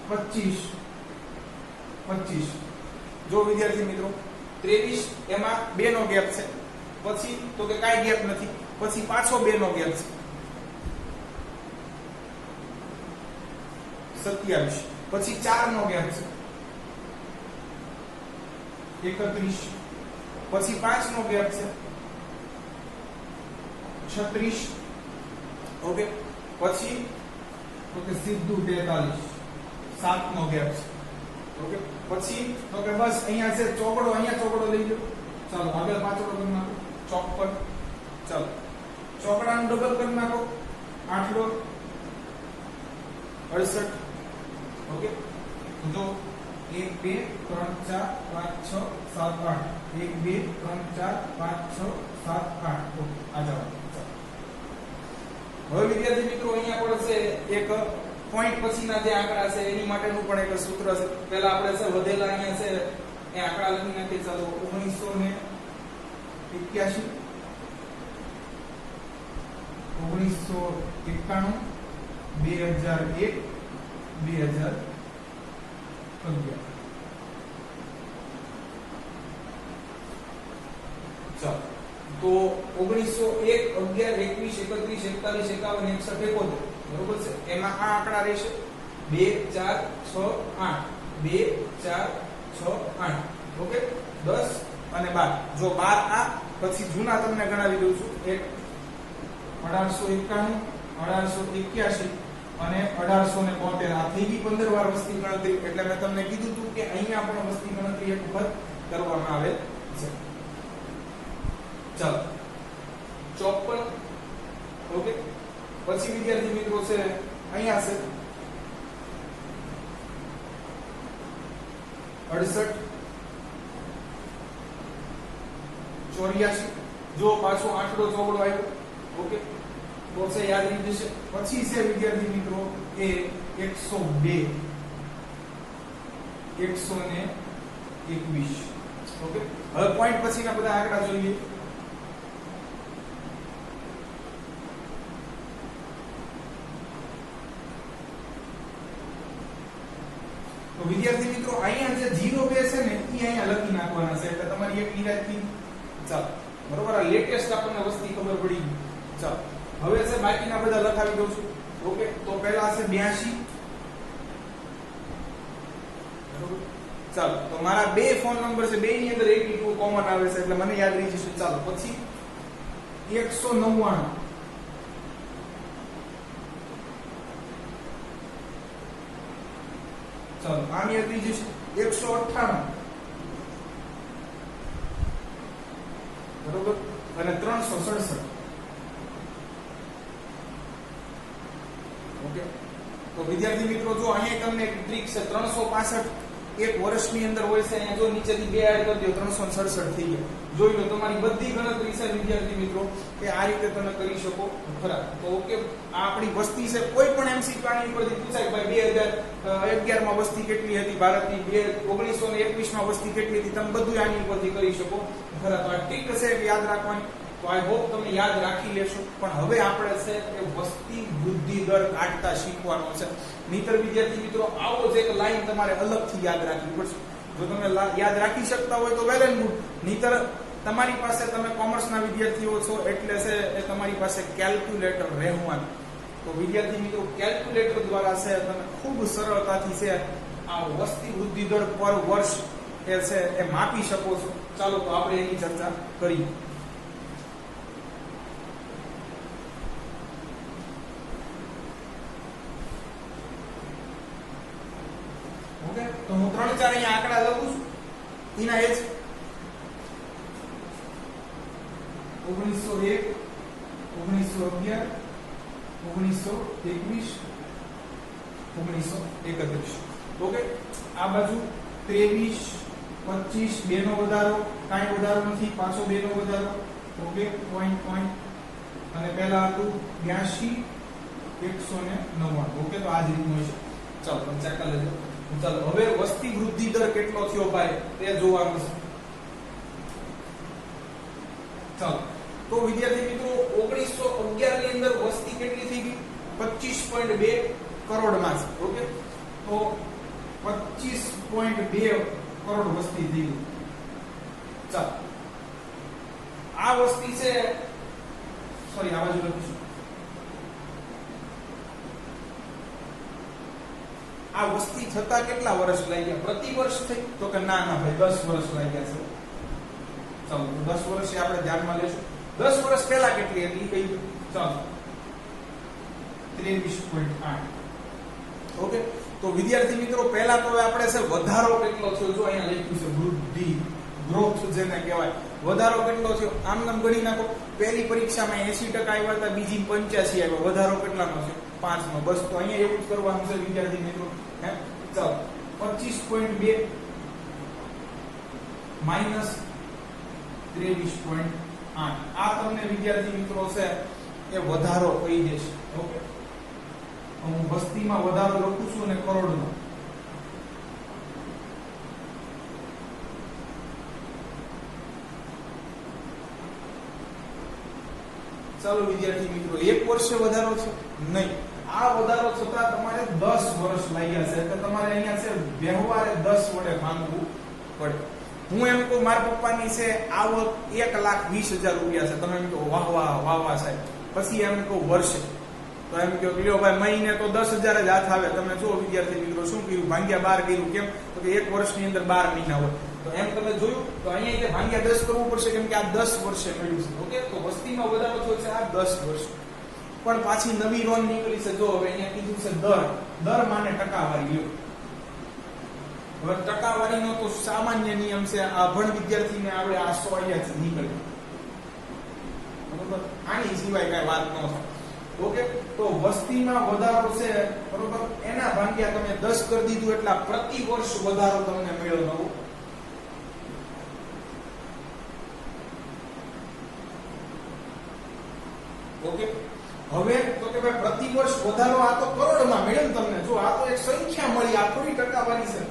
25, 25 જો વિદ્યાર્થી મિત્રો 23 એમાં 2 નો ગેપ છે, પછી તો કે કાંઈ ગેપ નથી, પછી પાછો 2 નો ગેપ છે 27, પછી 4 નો ગેપ છે 31, પછી 5 નો ગેપ છે 36, ઓકે, પછી તો કે સીધું 43, 7 નો ગેપ છે, ઓકે, પછી તો કે બસ અહીંયા છે ચોકડો, અહીંયા ચોકડો લઈ લો, ચાલો આગળ પાછળ કરી નાખો 54, ચાલો ચોકડાનું ડબલ કરી નાખો 8 લો 68, ઓકે, જો 1 2 3 4 5 6 7 8, 1 2 3 4 5 6 7 8, ઓકે, આ જાવ. હવે વિદ્યાર્થી મિત્રો અહીંયા પણ છે એક પોઈન્ટ પછીના જે આંકડા છે એની માટેનું પણ એક સૂત્ર છે. પહેલા આપણે છે વધેલા અહીંયા છે એ આંકડા લખી નાખીએ. ચાલો 1981, 1991, 2001, 2011. ચાલો તો 1901, 11, 21, 31, 41, 51, 61, બરોબર છે. એમાં આ આંકડા રહેશે 2 4 6 8, 2 4 6 8, ઓકે, 10 અને 12. જો 12 આ પછી જૂના તમને ગણાવી દઉં છું. એક 1891, 1881 અને 1872. આ થઈ ગઈ 15 વાર વસ્તી ગણતરી. એટલે મેં તમને કીધું હતું કે અહીંયા પણ વસ્તી ગણતરી એક વખત કરવામાં આવે છે. ચાલો 54, ઓકે, પછી વિદ્યાર્થી મિત્રો છે અહીંયા છે 68, 84. જો પાછો આંકડો ચોકડો આવ્યો, ઓકે, તો છે યાદ રહી જશે. પછી છે વિદ્યાર્થી મિત્રો એ 102, 121, ઓકે. હવે પોઈન્ટ પછીના બધા આંકડા જોઈએ. તો વિદ્યાર્થી મિત્રો અહીંયા જે 02 છે ને એ અહીંયા લખી નાખવાના છે. એટલે તમારી એક નિરાંતથી ચાલો, બરોબર. આ લેટેસ્ટ આપણને વસ્તી ખબર પડી. ચાલો હવે છે બાકીના બધા લખાવી દઉં છું, ઓકે. તો પહેલા છે 82, બરોબર. ચાલો તો મારા બે ફોન નંબર છે, બે ની અંદર 82 કોમન આવે છે એટલે મને યાદ રહી જશે. ચાલો પછી 199, ચાલો આની યાદ રહી જશે 198, બરોબર, અને 367, ઓકે. તો વિદ્યાર્થી મિત્રો જો અહીંયા તમને એક ટ્રીક છે. 365 એક વર્ષની અંદર હોય છે. અહીંયા જો નીચેથી 2 એડ કરી દો 367 થઈ ગયા. જોઈ લો તમારી બધી ગણતરી છે વિદ્યાર્થી મિત્રો કે આ રીતે તમે કરી શકો ખરા. તો ઓકે, આ આપણી વસ્તી છે. કોઈ પણ એમસીક્યુ આની ઉપરથી પૂછાય ભાઈ 2011 માં વસ્તી કેટલી હતી ભારતની, 1921 માં વસ્તી કેટલી હતી, તમે બધું આની ઉપરથી કરી શકો ખરા. તો આ ટ્રીક છે યાદ રાખવાની. તો આઈ હોપ તમે યાદ રાખી લેશો. પણ હવે આપણે છે એ વસ્તી વૃદ્ધિ દર કાઢતા શીખવાનો છે. નહીતર વિદ્યાર્થી મિત્રો આવો જ એક લાઈન તમારે અલગથી યાદ રાખવી પડશે. જો તમે યાદ રાખી શકતા હોય તો વેલ એન્ડ ગુડ. નહીતર તમારી પાસે, તમે કોમર્સના વિદ્યાર્થીઓ છો એટલે છે એ તમારી પાસે કેલ્ક્યુલેટર રહેવાનું. તો વિદ્યાર્થી મિત્રો કેલ્ક્યુલેટર દ્વારા છે તમે ખૂબ સરળતાથી છે આ વસ્તી વૃદ્ધિ દર પર વર્ષ એ છે એ માપી શકો છો. ચાલો તો આપણે એની ચર્ચા કરીએ. ઓકે, તો હું 3 4 અહીંયા આંકડા લખું છું. એના એ જ 1901, 1911, 1921, 1931. ઓકે, આ બાજુ 23, 25, 2 નો વધારો, કાંઈ વધારો નથી, પાછો 2 નો વધારો, ઓકે, પોઈન્ટ. અને પહેલા હતું 82, 199. ઓકે, તો આ જ રીતનું છે. ચાલો તમે ચેક કરી લેજો. ચાલો હવે વસ્તી વૃદ્ધિ દર કેટલો થયો ભાઈ તે જોવાનું છે. ચાલો તો વિદ્યાર્થી મિત્રો 1911 ની અંદર વસ્તી કેટલી થઈ ગઈ? 25.2 કરોડ માં છે. ઓકે, તો 25.2 કરોડ વસ્તી થઈ ગઈ. ચાલો આ વસ્તી છે, સોરી આ બાજુ લખીશું, આ વસ્તી થતા કેટલા વર્ષ લાગ્યા? પ્રતિ વર્ષ થઈ? તો કે ના ના ભાઈ 10 વર્ષ લાગ્યા છે. ચાલો 10 વર્ષે આપણે ધ્યાનમાં લેશું. 10 વર્ષ પહેલા કેટલી હતી કઈ? ચાલો 23.8. ઓકે, તો વિદ્યાર્થી મિત્રો પહેલા તો આપણે છે વધારો કેટલો થયો જો અહીંયા લખ્યું છે વૃદ્ધિ, ગ્રોથ જેને કહેવાય. વધારો કેટલો થયો? આમ નામ ગણી નાખો. પહેલી પરીક્ષામાં 80% આવ્યા હતા, બીજી 85 આવ્યા. વધારો કેટલાનો છે? 5 નો. બસ તો અહીંયા એવું જ કરવાનું છે વિદ્યાર્થી મિત્રો. હે ચાલો 25.2 માઈનસ 23.8. આ તમને વિદ્યાર્થી મિત્રો છે એ વધારો કહી દેશે. ઓકે, હું વસ્તીમાં વધારો લખું છું અને કરોડમાં. ચાલો વિદ્યાર્થી મિત્રો, એક વર્ષે વધારો છે નહીં. આ વધારો થતા તમારે 10 વર્ષ લાગ્યા છે. તો તમારે અહીંયા છે વ્યવહારે 10 વડે ભાંગવું પડે. હું એમ કહું મારા પપ્પાની છે આવક 1,20,000 રૂપિયા છે. તમે એમ કહો વાહ વાહ વાહ વાહ સાહેબ. પછી એમ કહું વર્ષે, તો એમ કહો લ્યો ભાઈ મહિને તો 10,000 જ હાથ આવે. તમે જો વિદ્યાર્થી મિત્રો શું કર્યું? ભાંગ્યા 12 કર્યું. કેમ? તો કે એક વર્ષની અંદર 12 મહિના હોય. તો એમ તમે જોયું તો અહીંયા ભાંગ્યા 10 કરવું પડશે, કેમ કે આ 10 વર્ષે મળ્યું છે. ઓકે, તો વસ્તીમાં વધારો થયો છે આ 10 વર્ષ. પણ પાછી નવી નોંધ નીકળી છે. જો હવે અહીંયા કીધું છે દર માને ટકાવારી લ્યો. હવે ટકાવારીનો તો સામાન્ય નિયમ છે, આ ભણ વિદ્યાર્થીને આપણે આ 100 અહીંયા નીકળે. બરોબર, આની સિવાય કઈ વાત ન થાય. ઓકે, તો વસ્તીમાં વધારો છે બરોબર, એના ભાગ્યા તમે 10 કરી દીધું એટલે પ્રતિ વર્ષ વધારો તમને મળ્યો નવો. ઓકે, હવે તો કે ભાઈ પ્રતિ વર્ષ વધારો આ તો કરોડમાં મળ્યો ને તમને. જો આ તો એક સંખ્યા મળી, આ થોડી ટકાવારી છે.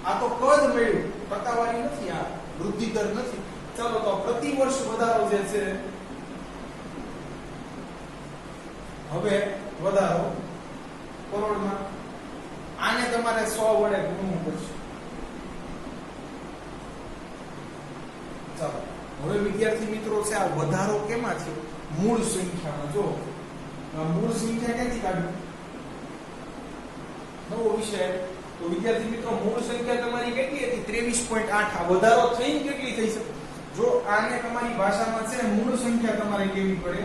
આ તો કદ મળ્યું, ટકાવારી નથી, આ વૃદ્ધિ દર નથી. ચાલો તો પ્રતિ વર્ષ વધારો જે છે, હવે વધારો કરોડમાં. આને તમારે 100 વડે ગુણવું પડશે. ચાલો હવે વિદ્યાર્થી મિત્રો છે આ વધારો કેમાં થયો? મૂળ સંખ્યામાં. જો મૂળ સંખ્યા ક્યાંથી કાઢવી? નવો વિષય. તો વિદ્યાર્થી મિત્રો મૂળ સંખ્યા તમારી કેટલી હતી? 23.8. આ વધારો થઈને કેટલી થઈ છે? જો આને તમારી ભાષામાં છે મૂળ સંખ્યા તમારે કેવી પડે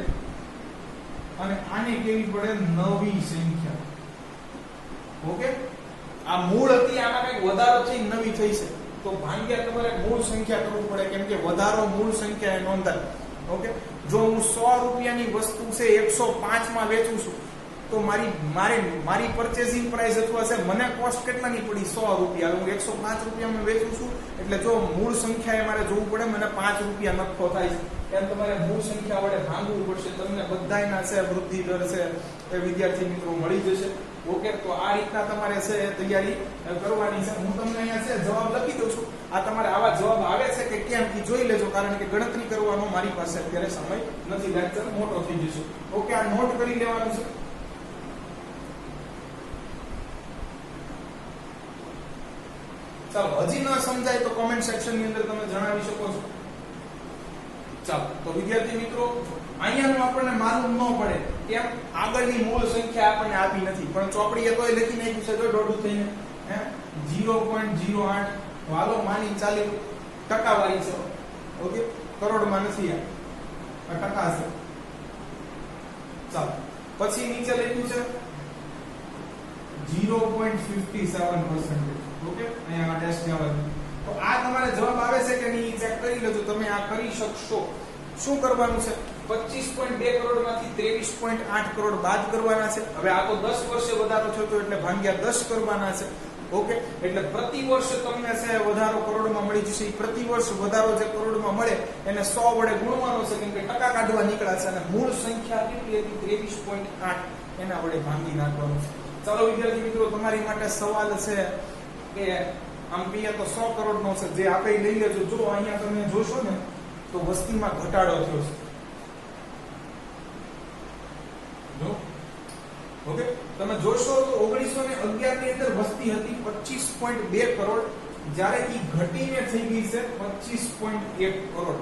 અને આને કેવી પડે? નવી સંખ્યા. ઓકે, આ મૂળ હતી, આમાં કઈક વધારો થઈને નવી થઈ છે. તો ભાગ્યા તમારે મૂળ સંખ્યા કરવું પડે, કેમ કે વધારો મૂળ સંખ્યા એ નોંધાય. ઓકે, જો હું 100 રૂપિયાની વસ્તુ છે 105 માં વેચું છું, તો મારી પરચેસિંગ પ્રાઇસ અથવા છે મને કોસ્ટ કેટલાની પડી? 100 રૂપિયા. હું 105 રૂપિયામાં વેચું છું, એટલે જો મૂળ સંખ્યાએ મારે જોવું પડે, મને 5 રૂપિયા નફો થાય છે. એમ તમારે મૂળ સંખ્યા વડે ભાંગવું પડશે. તમને બધાયના છે વૃદ્ધિ દર છે એ વિદ્યાર્થી મિત્રો મળી જશે. ઓકે, તો આ રીતના તમારે છે તૈયારી કરવાની છે. હું તમને અહીંયા છે જવાબ લખી દઉં છું. આ તમારે આવા જવાબ આવે છે કે કેમ એ જોઈ લેજો, કારણ કે ગણતરી કરવાનો મારી પાસે અત્યારે સમય નથી. લેક્ચર મોટો થઈ જશે. ઓકે, આ નોટ કરી લેવાનું છે. ચાલો હજી ન સમજાય તો કોમેન્ટ સેક્શન ની અંદર તમે જણાવી શકો છો. ચાલો તો વિદ્યાર્થી મિત્રો અહીંયાનું આપણને માલુમ ન પડે કેમ? આગળની મૂળ સંખ્યા આપણને આપી નથી, પણ ચોપડીએ તોય લખી નાખ્યું છે. જો દોઢું થઈને 0.08 વાલો માની ચાલી ટકાવારી છે. ઓકે, કરોડમાં નથી, આ ટકા છે. ચાલો પછી નીચે લખ્યું છે 0.57%. ઓકે, અહીંયા ડેશ જવાનું. તો આ તમારે જવાબ આવે છે કે નહીં ચેક કરી લેજો. તમે આ કરી શકશો. શું કરવાનું છે? 25.2 કરોડમાંથી 23.8 કરોડ બાદ કરવાના છે. હવે આ તો 10 વર્ષે વધારો થયો એટલે ભાગ્યા 10 કરવાના છે. ઓકે, એટલે પ્રતિ વર્ષ તમને છે વધારો કરોડમાં મળી જશે. પ્રતિ વર્ષ વધારો જે કરોડમાં મળે એને 100 વડે ગુણવાનો છે, કેમ કે ટકા કાઢવા નીકળ્યા છે અને મૂળ સંખ્યા કેટલી હતી? 23.8. એના વડે ભાંગી નાખવાનું છે. ચાલો વિદ્યાર્થી મિત્રો, તમારી માટે સવાલ છે કે આમ કહીએ તો 100 કરોડનો છે, જે આપે લઈ લેજો. જો અહીંયા તમે જોશો ને તો વસ્તીમાં ઘટાડો થયો છે. જો ઓકે, તમે જોશો તો 1911 ની અંદર વસ્તી હતી 25.2 કરોડ, જ્યારે ઈ ઘટીને થઈ ગઈ છે 25.1 કરોડ.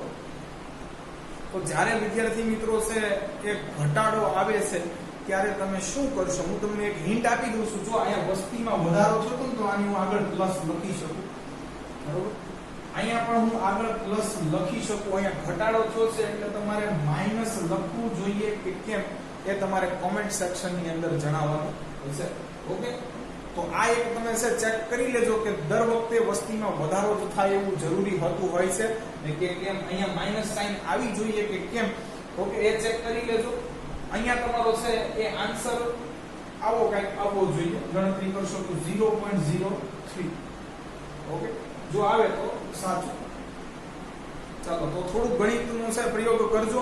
તો જ્યારે વિદ્યાર્થી મિત્રો છે કે ઘટાડો આવે છે ત્યારે તમે શું કરશો? હું તમને એક હિન્ટ આપી દઉં છું. જો અહીંયા વસ્તીમાં વધારો થતો ને તો આની હું આગળ પ્લસ લખી શકું, બરોબર? અહીંયા પણ હું આગળ પ્લસ લખી શકું. અહીંયા ઘટાડો થયો છે એટલે તમારે માઈનસ લખવું જોઈએ કે કેમ એ તમારે કોમેન્ટ સેક્શનની અંદર જણાવવાનું હશે. ઓકે, તો આ એક તમે છે ચેક કરી લેજો કે દર વખતે વસ્તીમાં વધારો થાય એવું જરૂરી હોતું હોય છે ને કે કેમ અહીંયા માઈનસ સાઇન આવી જોઈએ કે કેમ. ઓકે, એ ચેક કરી લેજો. અહીંયા તમારો છે એ આન્સર આવો કંઈક આવવો જોઈએ. ગણતરી કરશો તો 0.03. ઓકે, જો આવે તો સાચું. ચાલો, તો થોડું ગણિતનો છે પ્રયોગ કરજો,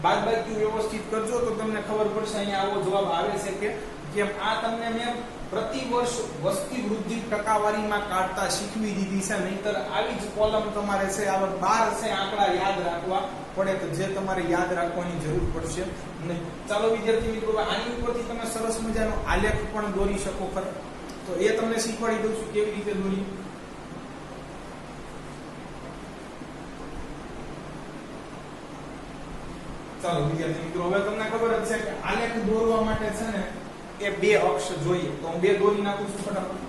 બાદબાકી વ્યવસ્થિત કરજો તો તમને ખબર પડશે અહીંયા આવો જવાબ આવે છે કે કેમ. આ તમને મેં પ્રતિ વર્ષ વસ્તી વૃદ્ધિ ટકાવારીમાં કાઢતા શીખવી દીધી છે, નહીતર આવી જ કોલમ તમારે છે આવા 12 છે આંકડા યાદ રાખવા પડે તો જે તમારે યાદ રાખવાની જરૂર પડશે નહીં. ચાલો વિદ્યાર્થી મિત્રો, આની ઉપરથી તમે સરસ મજાનો આલેખ પણ દોરી શકો ખરા. તો એ તમને શીખવાડી દઉં છું કેવી રીતે દોરી. ચાલો વિદ્યાર્થી મિત્રો, હવે તમને ખબર જ છે કે આલેખ દોરવા માટે છે ને એ બે અક્ષ જોઈએ. તો હું બે દોરી નાખું છું ફટાફટ.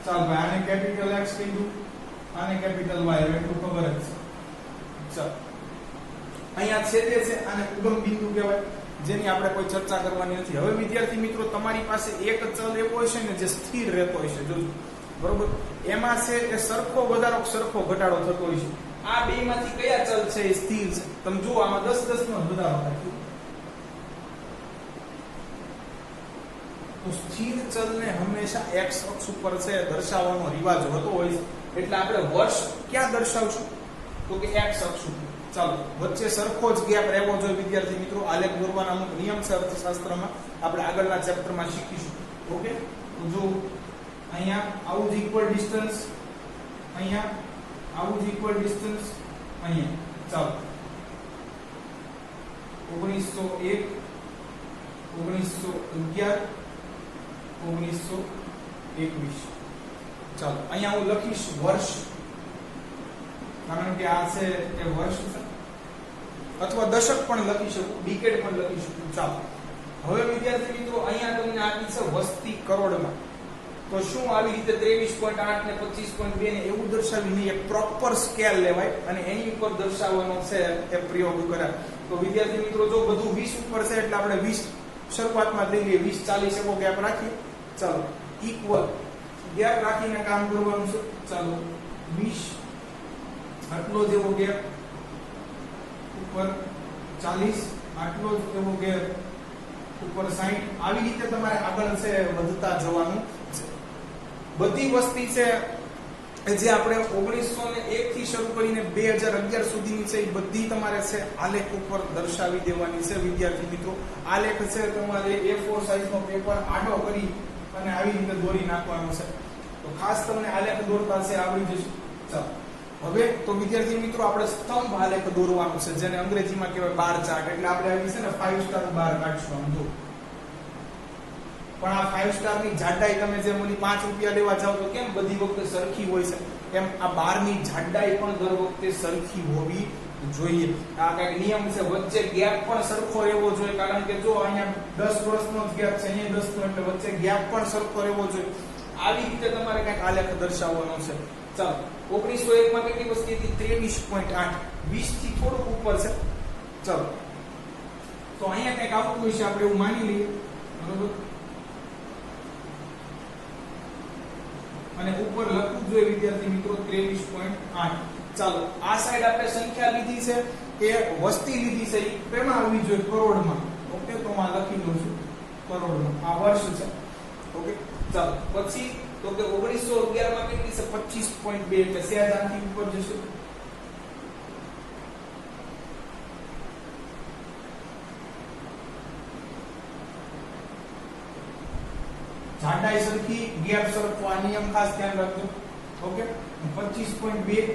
ચાલ ભાઈ, આને કેપિટલ X કીધું, આને કેપિટલ Y, એટલું ખબર જ છે. ચાલ, અહીંયા છેદે છે, આને ઉગમ બિંદુ કહેવાય, જેની આપણે કોઈ ચર્ચા કરવાની નથી. હવે વિદ્યાર્થી મિત્રો, તમારી પાસે એક ચલ એવો હશે ને જે સ્થિર રહેતો હશે, જોજો, બરોબર? એમાં છે એ સરખો વધારો સરખો ઘટાડો થતો હોય છે. આ બે માંથી કયા ચલ છે એ સ્થિર છે? તમે જુઓ, આમાં 10 નો વધારો થાય. તો સ્થિર ચલને હંમેશા x અક્ષ ઉપર છે દર્શાવવાનો રિવાજ હોતો હોય છે. એટલે આપણે વર્ષ ક્યાં દર્શાવશું? તો કે x અક્ષ ઉપર. ચાલો, વચ્ચે સરખો જ ગેપ રહેવો જોઈએ વિદ્યાર્થી મિત્રો. આલેખ દોરવાના અમુક નિયમ છે અર્થશાસ્ત્રમાં, આપણે આગળના ચેપ્ટરમાં શીખીશું. ઓકે, તો જો અહીંયા આવું જ ઇક્વલ ડિસ્ટન્સ, અહીંયા આવું જ ઇક્વલ ડિસ્ટન્સ, અહીંયા. ચાલો, 1901, 1911, 1921. ચાલો, અહીંયા હું લખીશ વર્ષ, કારણ કે આ છે એ વર્ષ છે, અથવા દશક પણ લખી શકું, ડિકેડ પણ લખી શકું. ચાલો, હવે વિદ્યાર્થી મિત્રો, અહીંયા તમને આપી છે વસ્તી કરોડમાં. તો શું આવી રીતે 23.8 ને 25.2 ને એવું દર્શાવીને એક પ્રોપર સ્કેલ લેવાય અને એની ઉપર દર્શાવવાનો છે એ પ્રયોગ કરાય. તો વિદ્યાર્થી મિત્રો, જો બધું 20 ઉપર છે એટલે આપણે 20 શરૂઆતમાં લઈ લઈએ, 20-40 એવો ગેપ રાખીએ. ચાલો, ઇક્વલ ગેપ રાખીને કામ કરવાનું છે. ચાલો, 20 આટલો જ એવો ગેપ ઉપર, 40 આટલો જ એવો ગેપ ઉપર, 60. આવી રીતે તમારે આગળ છે વધતા જવાનું. બધી વસ્તી છે જે આપણે 1901 થી શરૂ કરીને 2011 સુધીની છે એ બધી તમારે છે આલેખ ઉપર દર્શાવી દેવાની છે વિદ્યાર્થી મિત્રો. આલેખ છે તમારે A4 સાઈઝનો પેપર આડો કરી અને આવી રીતે દોરી નાખવાનો છે. તો ખાસ તમને આલેખ દોરતા છે આવડી જશે. ચાલો, હવે તો વિદ્યાર્થી મિત્રો, આપણે સ્તંભ આલેખ દોરવાનું છે, જેને અંગ્રેજીમાં કહેવાય બાર ચાર્ટ. એટલે આપણે આવી છે ને 5 સ્ટાર બાર કાઢશું આમ. જો પણ આ 5 સ્ટાર ની જાડાઈ તમે જેમ ઓલી 5 રૂપિયા લેવા જાવ તો કેમ બધી વખતે સરખી હોય છે, એમ આ બાર ની જાડાઈ પણ દર વખતે સરખી હોવી જોઈએ. આ કઈક નિયમ છે. વચ્ચે ગેપ પણ સરખો રહેવો જોઈએ, કારણ કે જો અહીંયા 10 વર્ષનો જ ગેપ છે, અહીંયા 10 નો, એટલે વચ્ચે ગેપ પણ સરખો રહેવો જોઈએ. આવી રીતે તમારે કઈક આલેખ દર્શાવવાનો છે. ચાલો, 1901 માં કેટલી વસ્તી હતી? 23.8. 20 થી થોડુંક ઉપર છે. ચાલો, તો અહીંયા કઈક આવતું હોય છે, આપણે એવું માની લઈએ, બરોબર? અને ઉપર લખવું જોઈએ વિદ્યાર્થી મિત્રો 23.8. ચાલો, આ સાઈડ આપણે સંખ્યા લીધી છે કે વસ્તી લીધી છે, એમાં આવવી જોઈએ કરોડમાં. ઓકે, તો હું લખી દઉં છું કરોડમાં. આ વર્ષ છે. ઓકે, ચાલો, પછી તો કે 1911 માં કેટલી છે? 25.2. એટલે સહેજ આંખી ઉપર જશે. જાડાઈ સરખી, ગેપ સરખો, આ નિયમ ખાસ ધ્યાન રાખજો. ઓકે, 25.2.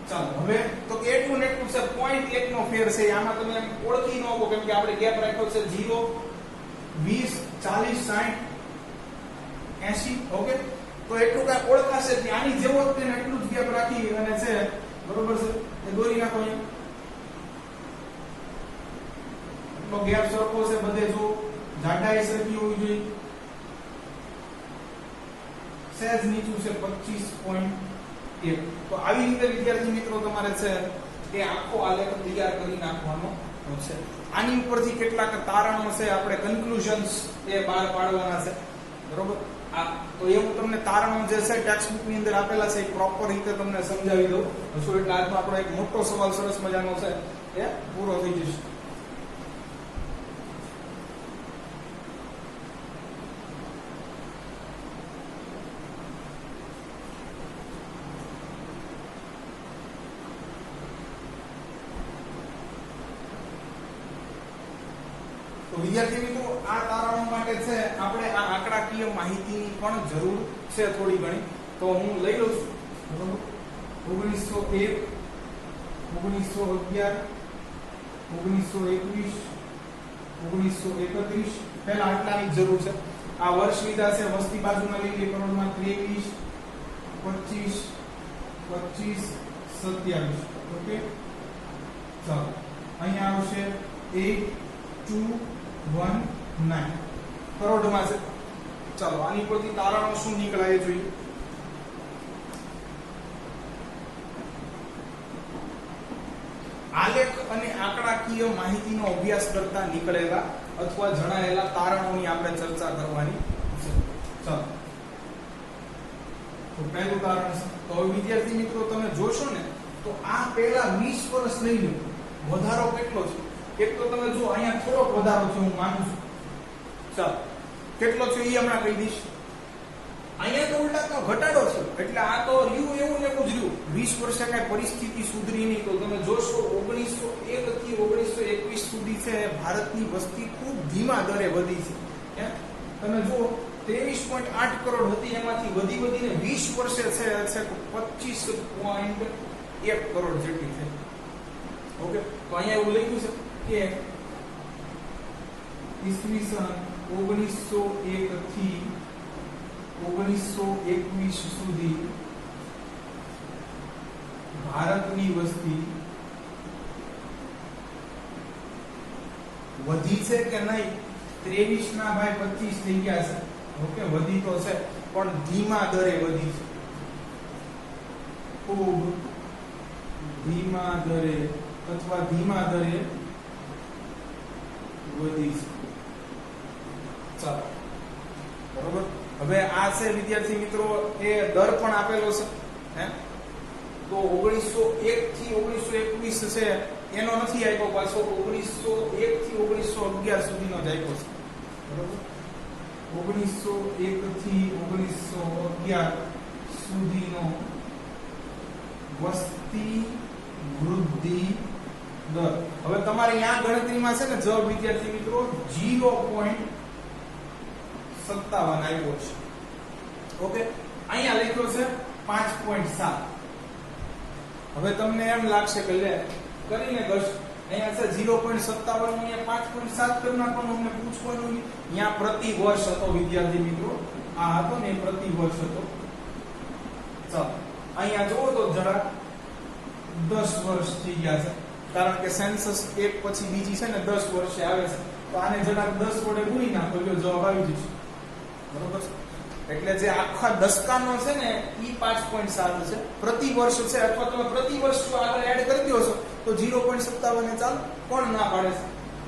ચાલો, હવે તો કે એટલું ને એટલું છે, 0.1 નો ફેર છે. આમાં તમે ઓળખી ન શકો કેમ કે આપણે ગેપ રાખ્યો છે 0, 20, 40, 60, 80. ઓકે, તો એટલું કાંઈ ઓળખાશે કે આની જેવો જ તેને એટલું જ ગેપ રાખી અને છે, બરોબર છે, એ દોરી નાખો અહીંયા. એટલો ગેપ સરખો છે બધે, જો જાડાઈ સરખી હોવી જોઈએ. સહેજ નીચું છે 25.1. તો આવી રીતે વિદ્યાર્થી મિત્રો તમારે છે એ આખો આલેખ તૈયાર કરી નાખવાનો છે. આની ઉપરથી કેટલાક તારણો છે, આપણે કન્ક્લુઝન્સ એ બહાર પાડવાના છે, બરોબર. તો એ હું તમને તારણો જે છે ટેક્સ્ટ બુક ની અંદર આપેલા છે એ પ્રોપર રીતે તમને સમજાવી દઉં છું, એટલે આજનો આપણો એક મોટો સવાલ સરસ મજાનો છે એ પૂરો થઈ જશે. વિદ્યાર્થી મિત્રો, આ તારણો માટે છે આપણે આ આંકડાકીય માહિતીની પણ જરૂર છે થોડી ઘણી. તો હું લઈ લઉં છું, બરોબર. 1901, 1911, 1921, 1931. પહેલા આટલાની જરૂર છે. આ વર્ષ લીધા છે, વસ્તી બાજુમાં લઈ લઈએ, કરોડમાં 23, 25, 25, 27. ઓકે, ચાલો અહીંયા આવશે 8219 કરોડમાં છે. ચાલો આની પરથી તારણો શું નીકળાય એ જોઈએ. આલેખ અને આંકડાકીય માહિતીનો અભ્યાસ કરતા નીકળેલા અથવા જણાયેલા તારણોની આપણે ચર્ચા કરવાની છે. ચાલો, તો પહેલું તારણ છે. તો વિદ્યાર્થી મિત્રો તમે જોશો ને તો આ પહેલા 20 વર્ષ લઈ લો, વધારો કેટલો છે. એક તો તમે જો અહીંયા થોડોક વધારો છે, હું માનું છું. ચાલો, કેટલો છે એ હમણાં કહી દઈશ. અહીંયા તો ઉલટા તો ઘટાડો છે, એટલે આ તો રહ્યું એવું ને એવું જ રહ્યું. 20 વર્ષે કઈ પરિસ્થિતિ સુધરી નહીં. તો તમે જોશો 1901 થી 1921 સુધી છે ભારતની વસ્તી ખૂબ ધીમા દરે વધી છે. તમે જો 23.8 કરોડ હતી, એમાંથી વધી વધીને 20 વર્ષે છે 25.1 કરોડ જેટલી છે. ઓકે, તો અહીંયા એવું લખ્યું છે કે ઈસવીસન 1901 થી 1921 સુધી ભારતની વસ્તી વધી છે કે નહીં? 23 ના ભાઈ 25 થઈ ગયા છે. ઓકે, વધી તો છે પણ ધીમા દરે વધી છે, ખૂબ ધીમા દરે અથવા ધીમા દરે વધી છે. ચાલો, બરોબર. હવે આ છે વિદ્યાર્થી મિત્રો એ દર પણ આપેલો છે, હે. તો 1901 થી 1921 છે એનો નથી આપ્યો, પાછો 1901 થી 1911 સુધીનો જ આપ્યો છે, બરોબર. 1901 થી 1911 સુધીનો વસ્તી વૃદ્ધિ દર. હવે તમારે અહીંયા ગણતરીમાં છે ને જવાબ વિદ્યાર્થી મિત્રો 0.57 આવ્યો છે. ઓકે, અહીંયા લખ્યો છે 5.7. હવે તમને એમ લાગશે કે લે કરીને ગશ અહીંયા છે 0.57 નું અહીંયા 5.7 કરી નાખવાનું, અમને પૂછવાનું નહીં. અહીંયા પ્રતિ વર્ષ હતો વિદ્યાર્થી મિત્રો, આ હતો ને પ્રતિ વર્ષ હતો. ચાલો અહીંયા જોવો તો જરા 10 વર્ષ થઈ ગયા છે, કારણ કે સેન્સસ એક પછી બીજી છે ને 10 વર્ષે આવે છે. તો આને જરા 10 વડે ગુણી નાખો એટલે જવાબ આવી જશે, બરોબર. એટલે જે આખા દશકાનો છે ને ઈ 5.7 છે પ્રતિ વર્ષ છે, અથવા તમે પ્રતિ વર્ષ જો આગળ એડ કરી દો છો તો 0.57 ચાલ કોણ ના પાડે છે.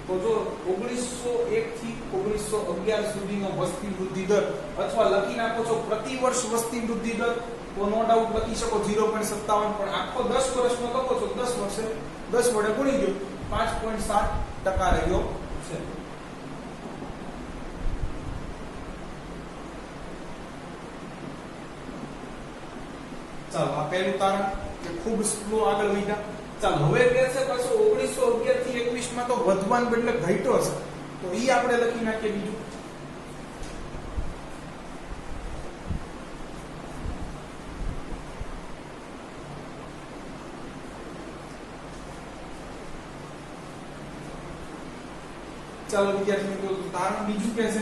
તો જો 1901 થી 1911 સુધીનો વસ્તી વૃદ્ધિ દર, અથવા લખી નાખો છો પ્રતિ વર્ષ વસ્તી વૃદ્ધિ દર, તો નો ડાઉટ લખી શકો 0.57. પણ આખો 10 વર્ષનો લખો છો, 10 વર્ષે 10 વડે ગુણી દો, 5.7% રહ્યો છે. ચાલો, આ પહેલું તારણ કે ખૂબ સ્લો આગળ વધ્યા. ચાલો, હવે કે છે પાછો 1911 થી 21 માં તો વધવાન બદલે ઘટ્યો છે, તો ઈ આપણે લખી નાખીએ બીજું. ચાલો વિદ્યાર્થી મિત્રો, તારણ બીજું કે છે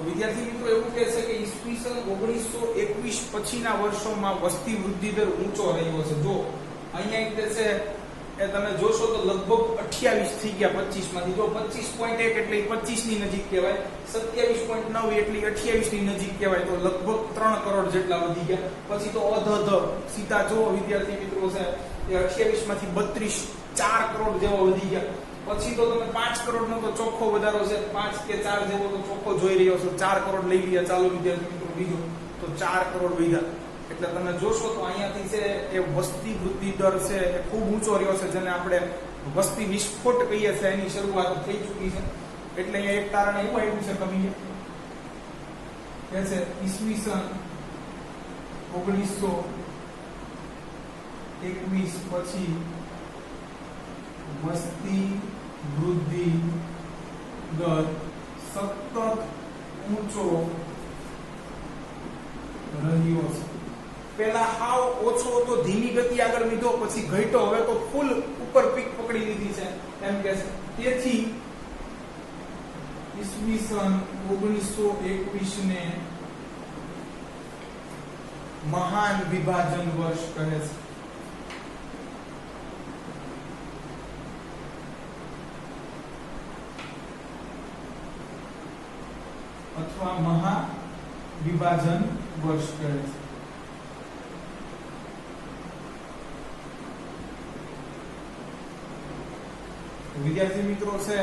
તો વિદ્યાર્થી મિત્રો એવું કહે છે કે ઈસવીસન 1921 પછીના વર્ષોમાં વસ્તી વૃદ્ધિ દર ઊંચો રહ્યો છે. જો અહીંયા એક છે એ તમે જોશો તો લગભગ 28 થઈ ગયા 25 માંથી. જો 25.1 એટલે 25 ની નજીક કહેવાય, 27.9 એટલે 28 ની નજીક કહેવાય, તો લગભગ 3 કરોડ જેટલા વધી ગયા. પછી તો અધધ સીધા જો વિદ્યાર્થી મિત્રો છે એ 28 માંથી 32 4 કરોડ જેવા વધી ગયા. પછી તો તમે 5 કરોડનો તો ચોખ્ખો વધારો છે, 5 કે 4 જેવો તો ચોખ્ખો જોઈ રહ્યો છો. 4 કરોડ લઈ ગયા ચાલો વિદ્યાર્થી મિત્રો બીજો, તો 4 કરોડ વધ્યા. એટલે તમે જોશો તો અહીંયાથી છે એ વસ્તી વૃદ્ધિ દર છે એ ખૂબ ઊંચો રહ્યો છે, જેને આપણે વસ્તી વિસ્ફોટ કહીએ છીએ, એની શરૂઆત થઈ ચૂકી છે. એટલે અહીંયા એક કારણ એવું આવ્યું છે કવિએ કે છે ઈસવીસન 1921 પછી વસ્તી વૃદ્ધિ દર સતત ઊંચો રહ્યો છે. પેલા હાવ ઓછો હતો, ધીમી ગતિ આગળ લીધો, પછી ઘટ્યો, હવે તો ફૂલ ઉપર પીક પકડી લીધી છે એમ કે છે. તેથી ઈસવીસન 1921 ને મહાન વિભાજન વર્ષ કહે છે. અથવા મહા વિભાજન વર્ષ કહે છે. વિદ્યાર્થી મિત્રો છે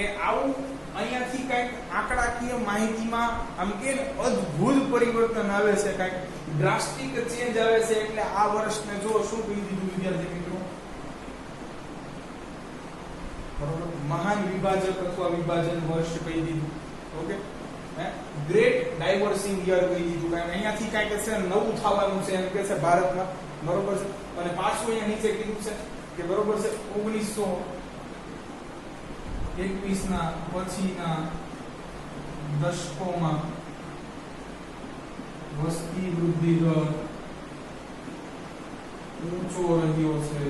એ આવું અહીંયાથી કઈક આંકડાકીય માહિતીમાં આમ કે અદ્ભુત પરિવર્તન આવે છે, કઈક ડ્રાસ્ટિક ચેન્જ આવે છે. એટલે આ વર્ષને જો શું કહી દીધું વિદ્યાર્થી મિત્રો, બરોબર, મહાન વિભાજક અથવા વિભાજન વર્ષ કહી દીધું. ઓકે, ગ્રેટ ડાયવર્સિંગ યર કહી દીધું. કારણ અહીંયાથી કઈક છે નવું થવાનું છે એમ કે છે ભારતમાં, બરોબર છે. અને પાછું અહીંયા નીચે કીધું છે કે બરોબર છે 1921 ના પછીના દશકોમાં વસ્તી વૃદ્ધિ દર ઊંચો રહ્યો છે.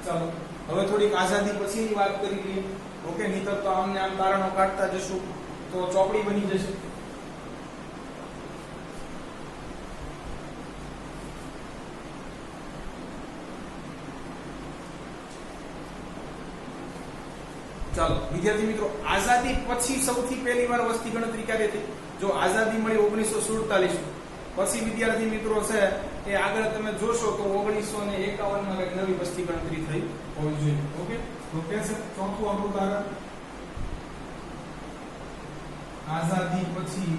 ચાલો હવે થોડીક આઝાદી પછીની વાત કરી લઈએ. ઓકે, નહીતર તો આમને આમ તારણો કાઢતા જશું તો ચોપડી બની જશે. ચાલો વિદ્યાર્થી મિત્રો, આઝાદી પછી સૌથી પહેલી વાર વસ્તી ગણતરી ક્યારે થઈ? જો આઝાદી મળી 1947 પછી વિદ્યાર્થી મિત્રો છે એ આગળ તમે જોશો તો 1951 માં કઈક નવી વસ્તી ગણતરી થઈ હોવી જોઈએ. ઓકે, તો કે છે ચોથું આપણું કારણ આઝાદી પછી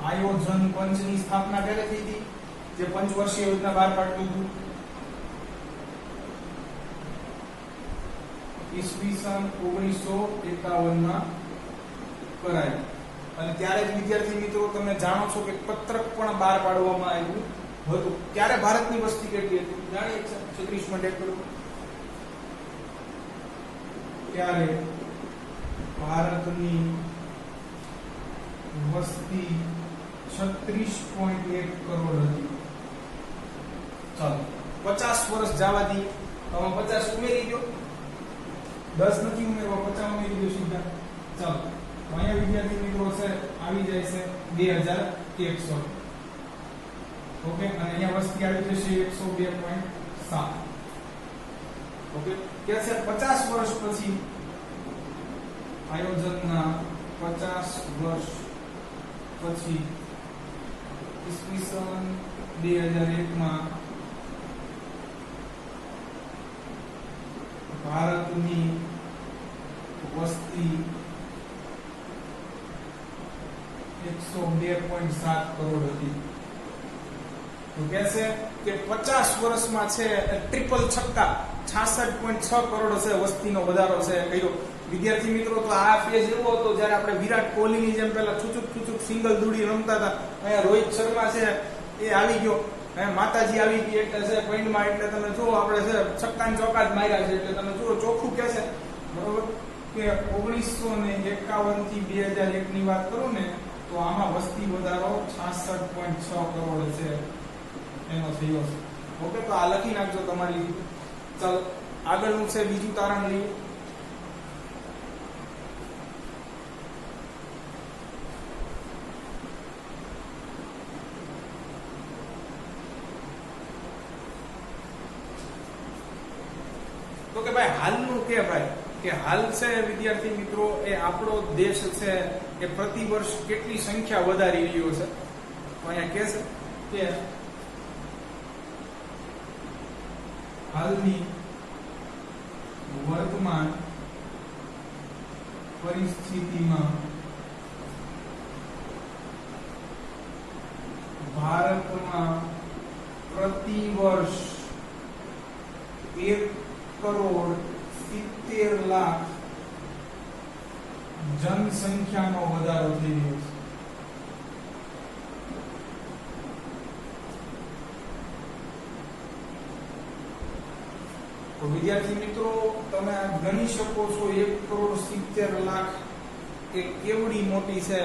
આયોજન પંચની સ્થાપના ક્યારે થઈ હતી? જે પંચવર્ષીય યોજના બહાર પાડતું હતું ઈસવીસન 1951 માં કરાય. અને ત્યારે જ વિદ્યાર્થી મિત્રો તમે જાણો છો કે પત્રક પણ બહાર પાડવામાં આવ્યું હતું. ત્યારે ભારતની વસ્તી કેટલી હતી જાણીએ છીએ? 36 માં ટેક કરો. ત્યારે ભારતની વસ્તી 36.1 કરોડ હતી. ચાલો 50 વર્ષ જવા દઈએ. તમે 50 ઉમેરી દો, 10 નથી ઉમેરવા, 50 ઉમેરી દો સીધા. ચાલો અહીંયા વિદ્યાર્થી મિત્રો છે આવી જાય છે 2161. ઓકે, અને અહીંયા વસ્તી આવી જશે 102.7. ઓકે, કે છે 50 વર્ષ પછી આયોજનના 50 વર્ષ પછી ઈસવીસન 2001 માં ભારતની વસ્તી 102.7 કરોડ હતી. તો કે છે કે 50 વર્ષમાં છે ટ્રિપલ છક્કા 66.6 કરોડ છે વસ્તીનો વધારો છે કર્યો. વિદ્યાર્થી મિત્રો, તો આ ફેઝ એવો હતો જ્યારે આપણે વિરાટ કોહલીની જેમ પહેલા છુચુક સિંગલ દૂડી રમતા હતા. અહીંયા રોહિત શર્મા છે એ આવી ગયો, માતાજી આવી ગઈ એટલે છે પોઈન્ટમાં. એટલે તમે જુઓ આપણે છે છક્કા ચોકા જ માર્યા છે. એટલે તમે જુઓ ચોખ્ખું કે છે બરોબર કે 1951 થી 2001 ની વાત કરું ને તો આમાં વસ્તી વધારો 66.6 કરોડ છે એનો થયો છે. ઓકે, તો આ લખી નાખજો તમારી. ચાલો આગળનું છે બીજું તારણ લઈએ. કે ભાઈ કે હાલ છે વિદ્યાર્થી મિત્રો એ આપણો દેશ છે એ પ્રતિ વર્ષ કેટલી સંખ્યા વધારી રહ્યો છે? તો અહીંયા કહે છે કે હાલની વર્તમાન પરિસ્થિતિમાં ભારતમાં પ્રતિ વર્ષ 1,70,00,000 જનસંખ્યાનો વધારો થઈ રહ્યો છે. તો વિદ્યાર્થી મિત્રો તમે ગણી શકો છો 1,70,00,000 એ કેવડી મોટી છે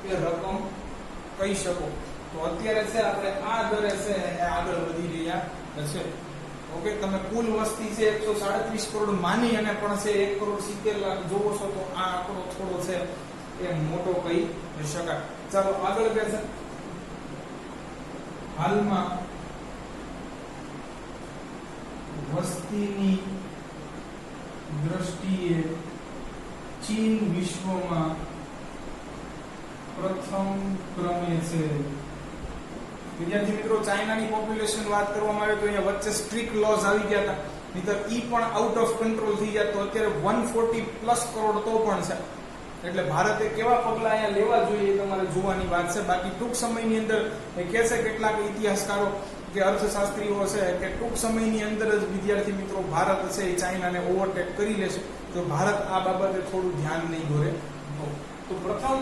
એ રકમ કહી શકો. તો અત્યારે છે આપણે આ દરે છે એ આગળ વધી રહ્યા છે. ઓકે, તમે કુલ વસ્તી છે 137 કરોડ માની અને પણ છે 1,70,00,000 જોવો છો તો આ આંકડો થોડો છે એ મોટો કહી શકાય. ચાલો આગળ કે છે હાલમાં વસ્તીની દ્રષ્ટિએ ચીન વિશ્વમાં પ્રથમ ક્રમે છે. વિદ્યાર્થી મિત્રો ચાઇનાની પોપ્યુલેશન વાત કરવામાં આવે તો અહીંયા વચ્ચે સ્ટ્રિક્ટ લોઝ આવી ગયા હતા, નહીતર ઈ પણ આઉટ ઓફ કંટ્રોલ થઈ ગયા. તો અત્યારે 140+ કરોડ તો પણ છે. એટલે ભારતે કેવા પગલા અહીંયા લેવા જોઈએ એ તમારે જોવાની વાત છે. બાકી ટૂંક સમયની અંદર એ કહે છે કેટલાક ઇતિહાસકારો કે અર્થશાસ્ત્રીઓ છે કે ટૂંક સમયની અંદર જ વિદ્યાર્થી મિત્રો ભારત છે એ ચાઇનાને ઓવરટેક કરી લેશે. તો ભારત આ બાબતે થોડું ધ્યાન નહીં દોરે. તો પ્રથમ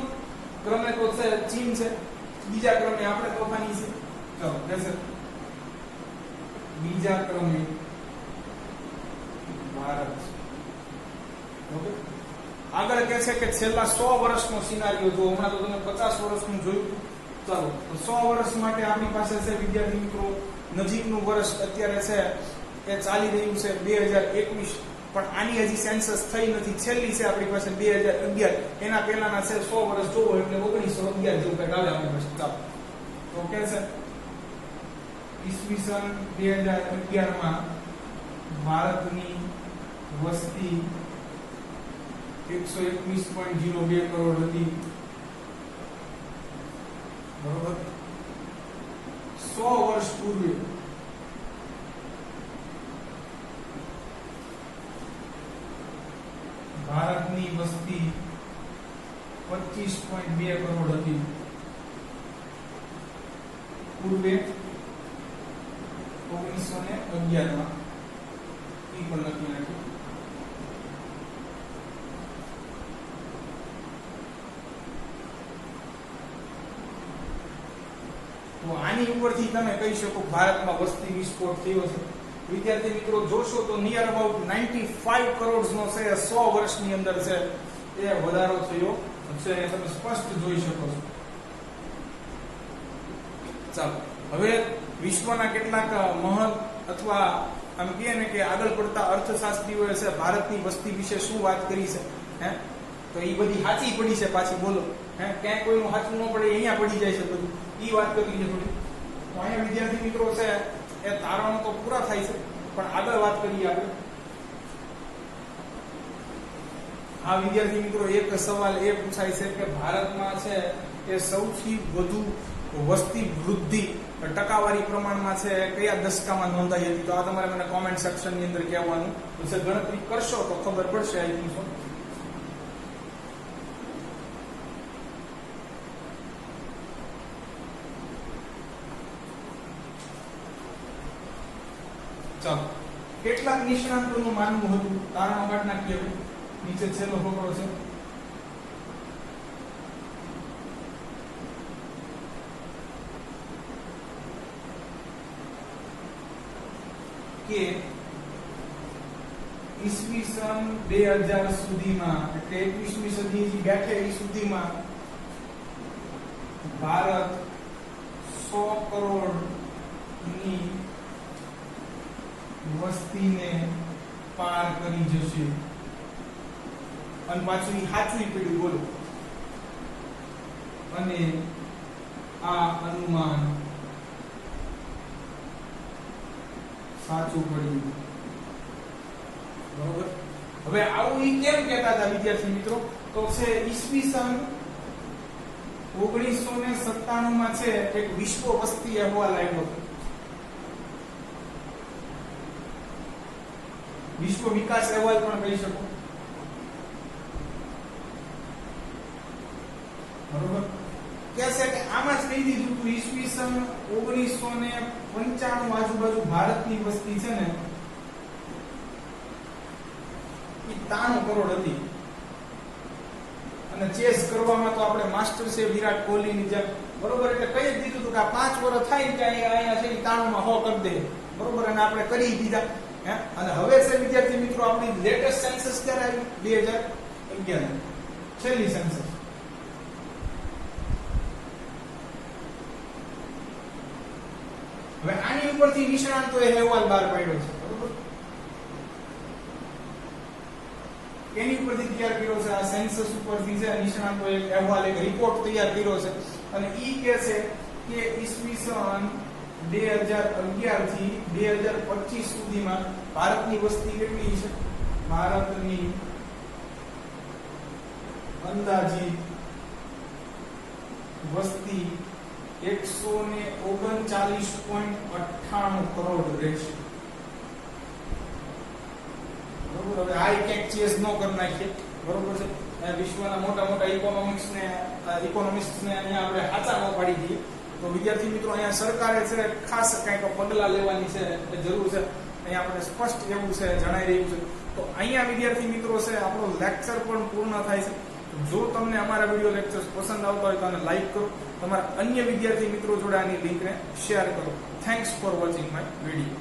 ક્રમે તો છે ચીન છે, બીજા ક્રમે આપણે તોફાની છે. ચાલો કહેશે બીજા ક્રમે ભારત. ઓકે, આગળ કહે છે કે છેલ્લા 100 વર્ષનો સિનારીઓ જો, હમણાં તો તમે 50 વર્ષનું જોયું. ચાલો તો 100 વર્ષ માટે આપણી પાસે છે વિદ્યાર્થી મિત્રો નજીકનું વર્ષ અત્યારે છે એ ચાલી રહ્યું છે 2021, પણ આની હજી સેન્સસ થઈ નથી. છેલ્લી છે આપણી પાસે 2011, એના પહેલાના છે 100 વર્ષ જોવો એટલે 1911 જેવું કંઈક આવે આપણી પાસે. ચાલો તો કે છે ઈસવીસન 2011 માં ભારતની વસ્તી 121.02 કરોડ હતી. બરોબર, 100 વર્ષ પૂર્વે ભારતની વસ્તી 25.2 કરોડ હતી. પૂર્વે 1911 માં ઈ પણ લખી નાખ્યું. તો આની ઉપરથી તમે કહી શકો ભારતમાં વસ્તી વિસ્ફોટ થયો છે. વિદ્યાર્થી મિત્રો જોશો તો નિયર અબાઉટ 95 કરોડ નો છે 100 વર્ષની અંદર છે એ વધારો થયો છે. તમે સ્પષ્ટ જોઈ શકો છો. ચાલો હવે વિશ્વના કેટલાક મહલ અથવા આમ કહે ને કે આગળ પડતા અર્થશાસ્ત્રીઓએ છે ભારતની વસ્તી વિશે શું વાત કરી છે. હે તો એ બધી સાચી પડી છે પાછી. બોલો હે ક્યાંય કોઈનું સાચું ન પડે અહીંયા પડી જાય છે બધું. ઈ વાત કરી છે થોડી. તો અહીંયા વિદ્યાર્થી મિત્રો છે એ તારણો તો પૂરા થાય છે, પણ આગળ વાત કરીએ આપણે. આ વિદ્યાર્થી મિત્રો એક સવાલ એ પૂછાય છે કે ભારતમાં છે એ સૌથી વધુ વસ્તી વૃદ્ધિ ટકાવારી પ્રમાણમાં છે કયા દશકામાં નોંધાઈ હતી? તો આ તમારે મને કોમેન્ટ સેક્શનની અંદર કહેવાનું છે. ગણતરી કરશો તો ખબર પડશે. I think so. ચાલો કેટલાક નિષ્ણાંતોનું માનવું હતું, તારણો કાઢ નાખીએ. નીચે છેલ્લો ફકરો છે કે ઈસવીસન 2000 સુધીમાં એટલે 21મી સદી બેઠે એ સુધીમાં ભારત 100 કરોડની વસ્તીને પાર કરી જશે. અને પાછું સાચું પડ્યું. બોલો, અને આ અનુમાન સાચું પડ્યું. બરોબર. હવે આવું ઈ કેમ કહેતા હતા વિદ્યાર્થી મિત્રો? તો છે ઈસવીસન 1997 માં છે એક વિશ્વ વસ્તી અહેવાલ આવ્યો હતો. વિશ્વ વિકાસ અહેવાલ પણ કહી શકો. બરોબર, કે છે કે આમાં જ કહી દીધું હતું ઈસવીસન 1995 આજુબાજુ ભારતની વસ્તી છે ને 93 કરોડ હતી. અને ચેસ કરવામાં તો આપણે માસ્ટર છે વિરાટ કોહલીની જેમ. બરોબર, એટલે કહી જ દીધું હતું કે આ 5 વર્ષ થાય કે અહીંયા છે 93 માં 100 કરી દે. બરોબર, અને આપણે કરી દીધા. અને હવે છે વિદ્યાર્થી મિત્રો આપણી લેટેસ્ટ સેન્સસ ક્યારે આવી? 2011 છેલ્લી સેન્સસ. હવે આની ઉપરથી નિષ્ણાંતોએ અહેવાલ બહાર પાડ્યો છે. બરોબર, એની ઉપરથી તૈયાર કર્યો છે. આ સેન્સસ ઉપરથી છે નિષ્ણાંતોએ અહેવાલ એક રિપોર્ટ તૈયાર કર્યો છે. અને ઈ કહે છે કે ઈસવીસન 2011 થી 2025 સુધીમાં ભારતની વસ્તી કેટલી છે? ભારતની અંદાજિત વસ્તી 139.98 કરોડ રહેશે. બરોબર, હવે આ એક ચેસ ન કરી નાખીએ. બરોબર છે, વિશ્વના મોટા મોટા ઇકોનોમિક્સને અહીંયા આપણે હાચા ન પાડી દઈએ. તો વિદ્યાર્થી મિત્રો અહીંયા સરકારે છે ખાસ કંઈક પગલાં લેવાની છે જરૂર છે. અહીંયા આપણે સ્પષ્ટ એવું છે જણાઈ રહ્યું છે. તો અહીંયા વિદ્યાર્થી મિત્રો છે આપણો લેક્ચર પણ પૂર્ણ થાય છે. જો તમને અમારા વિડીયો લેક્ચર્સ પસંદ આવતા હોય તો આને લાઈક કરો, તમારા અન્ય વિદ્યાર્થી મિત્રો જોડે આની લિંકને શેર કરો. Thanks for watching my video.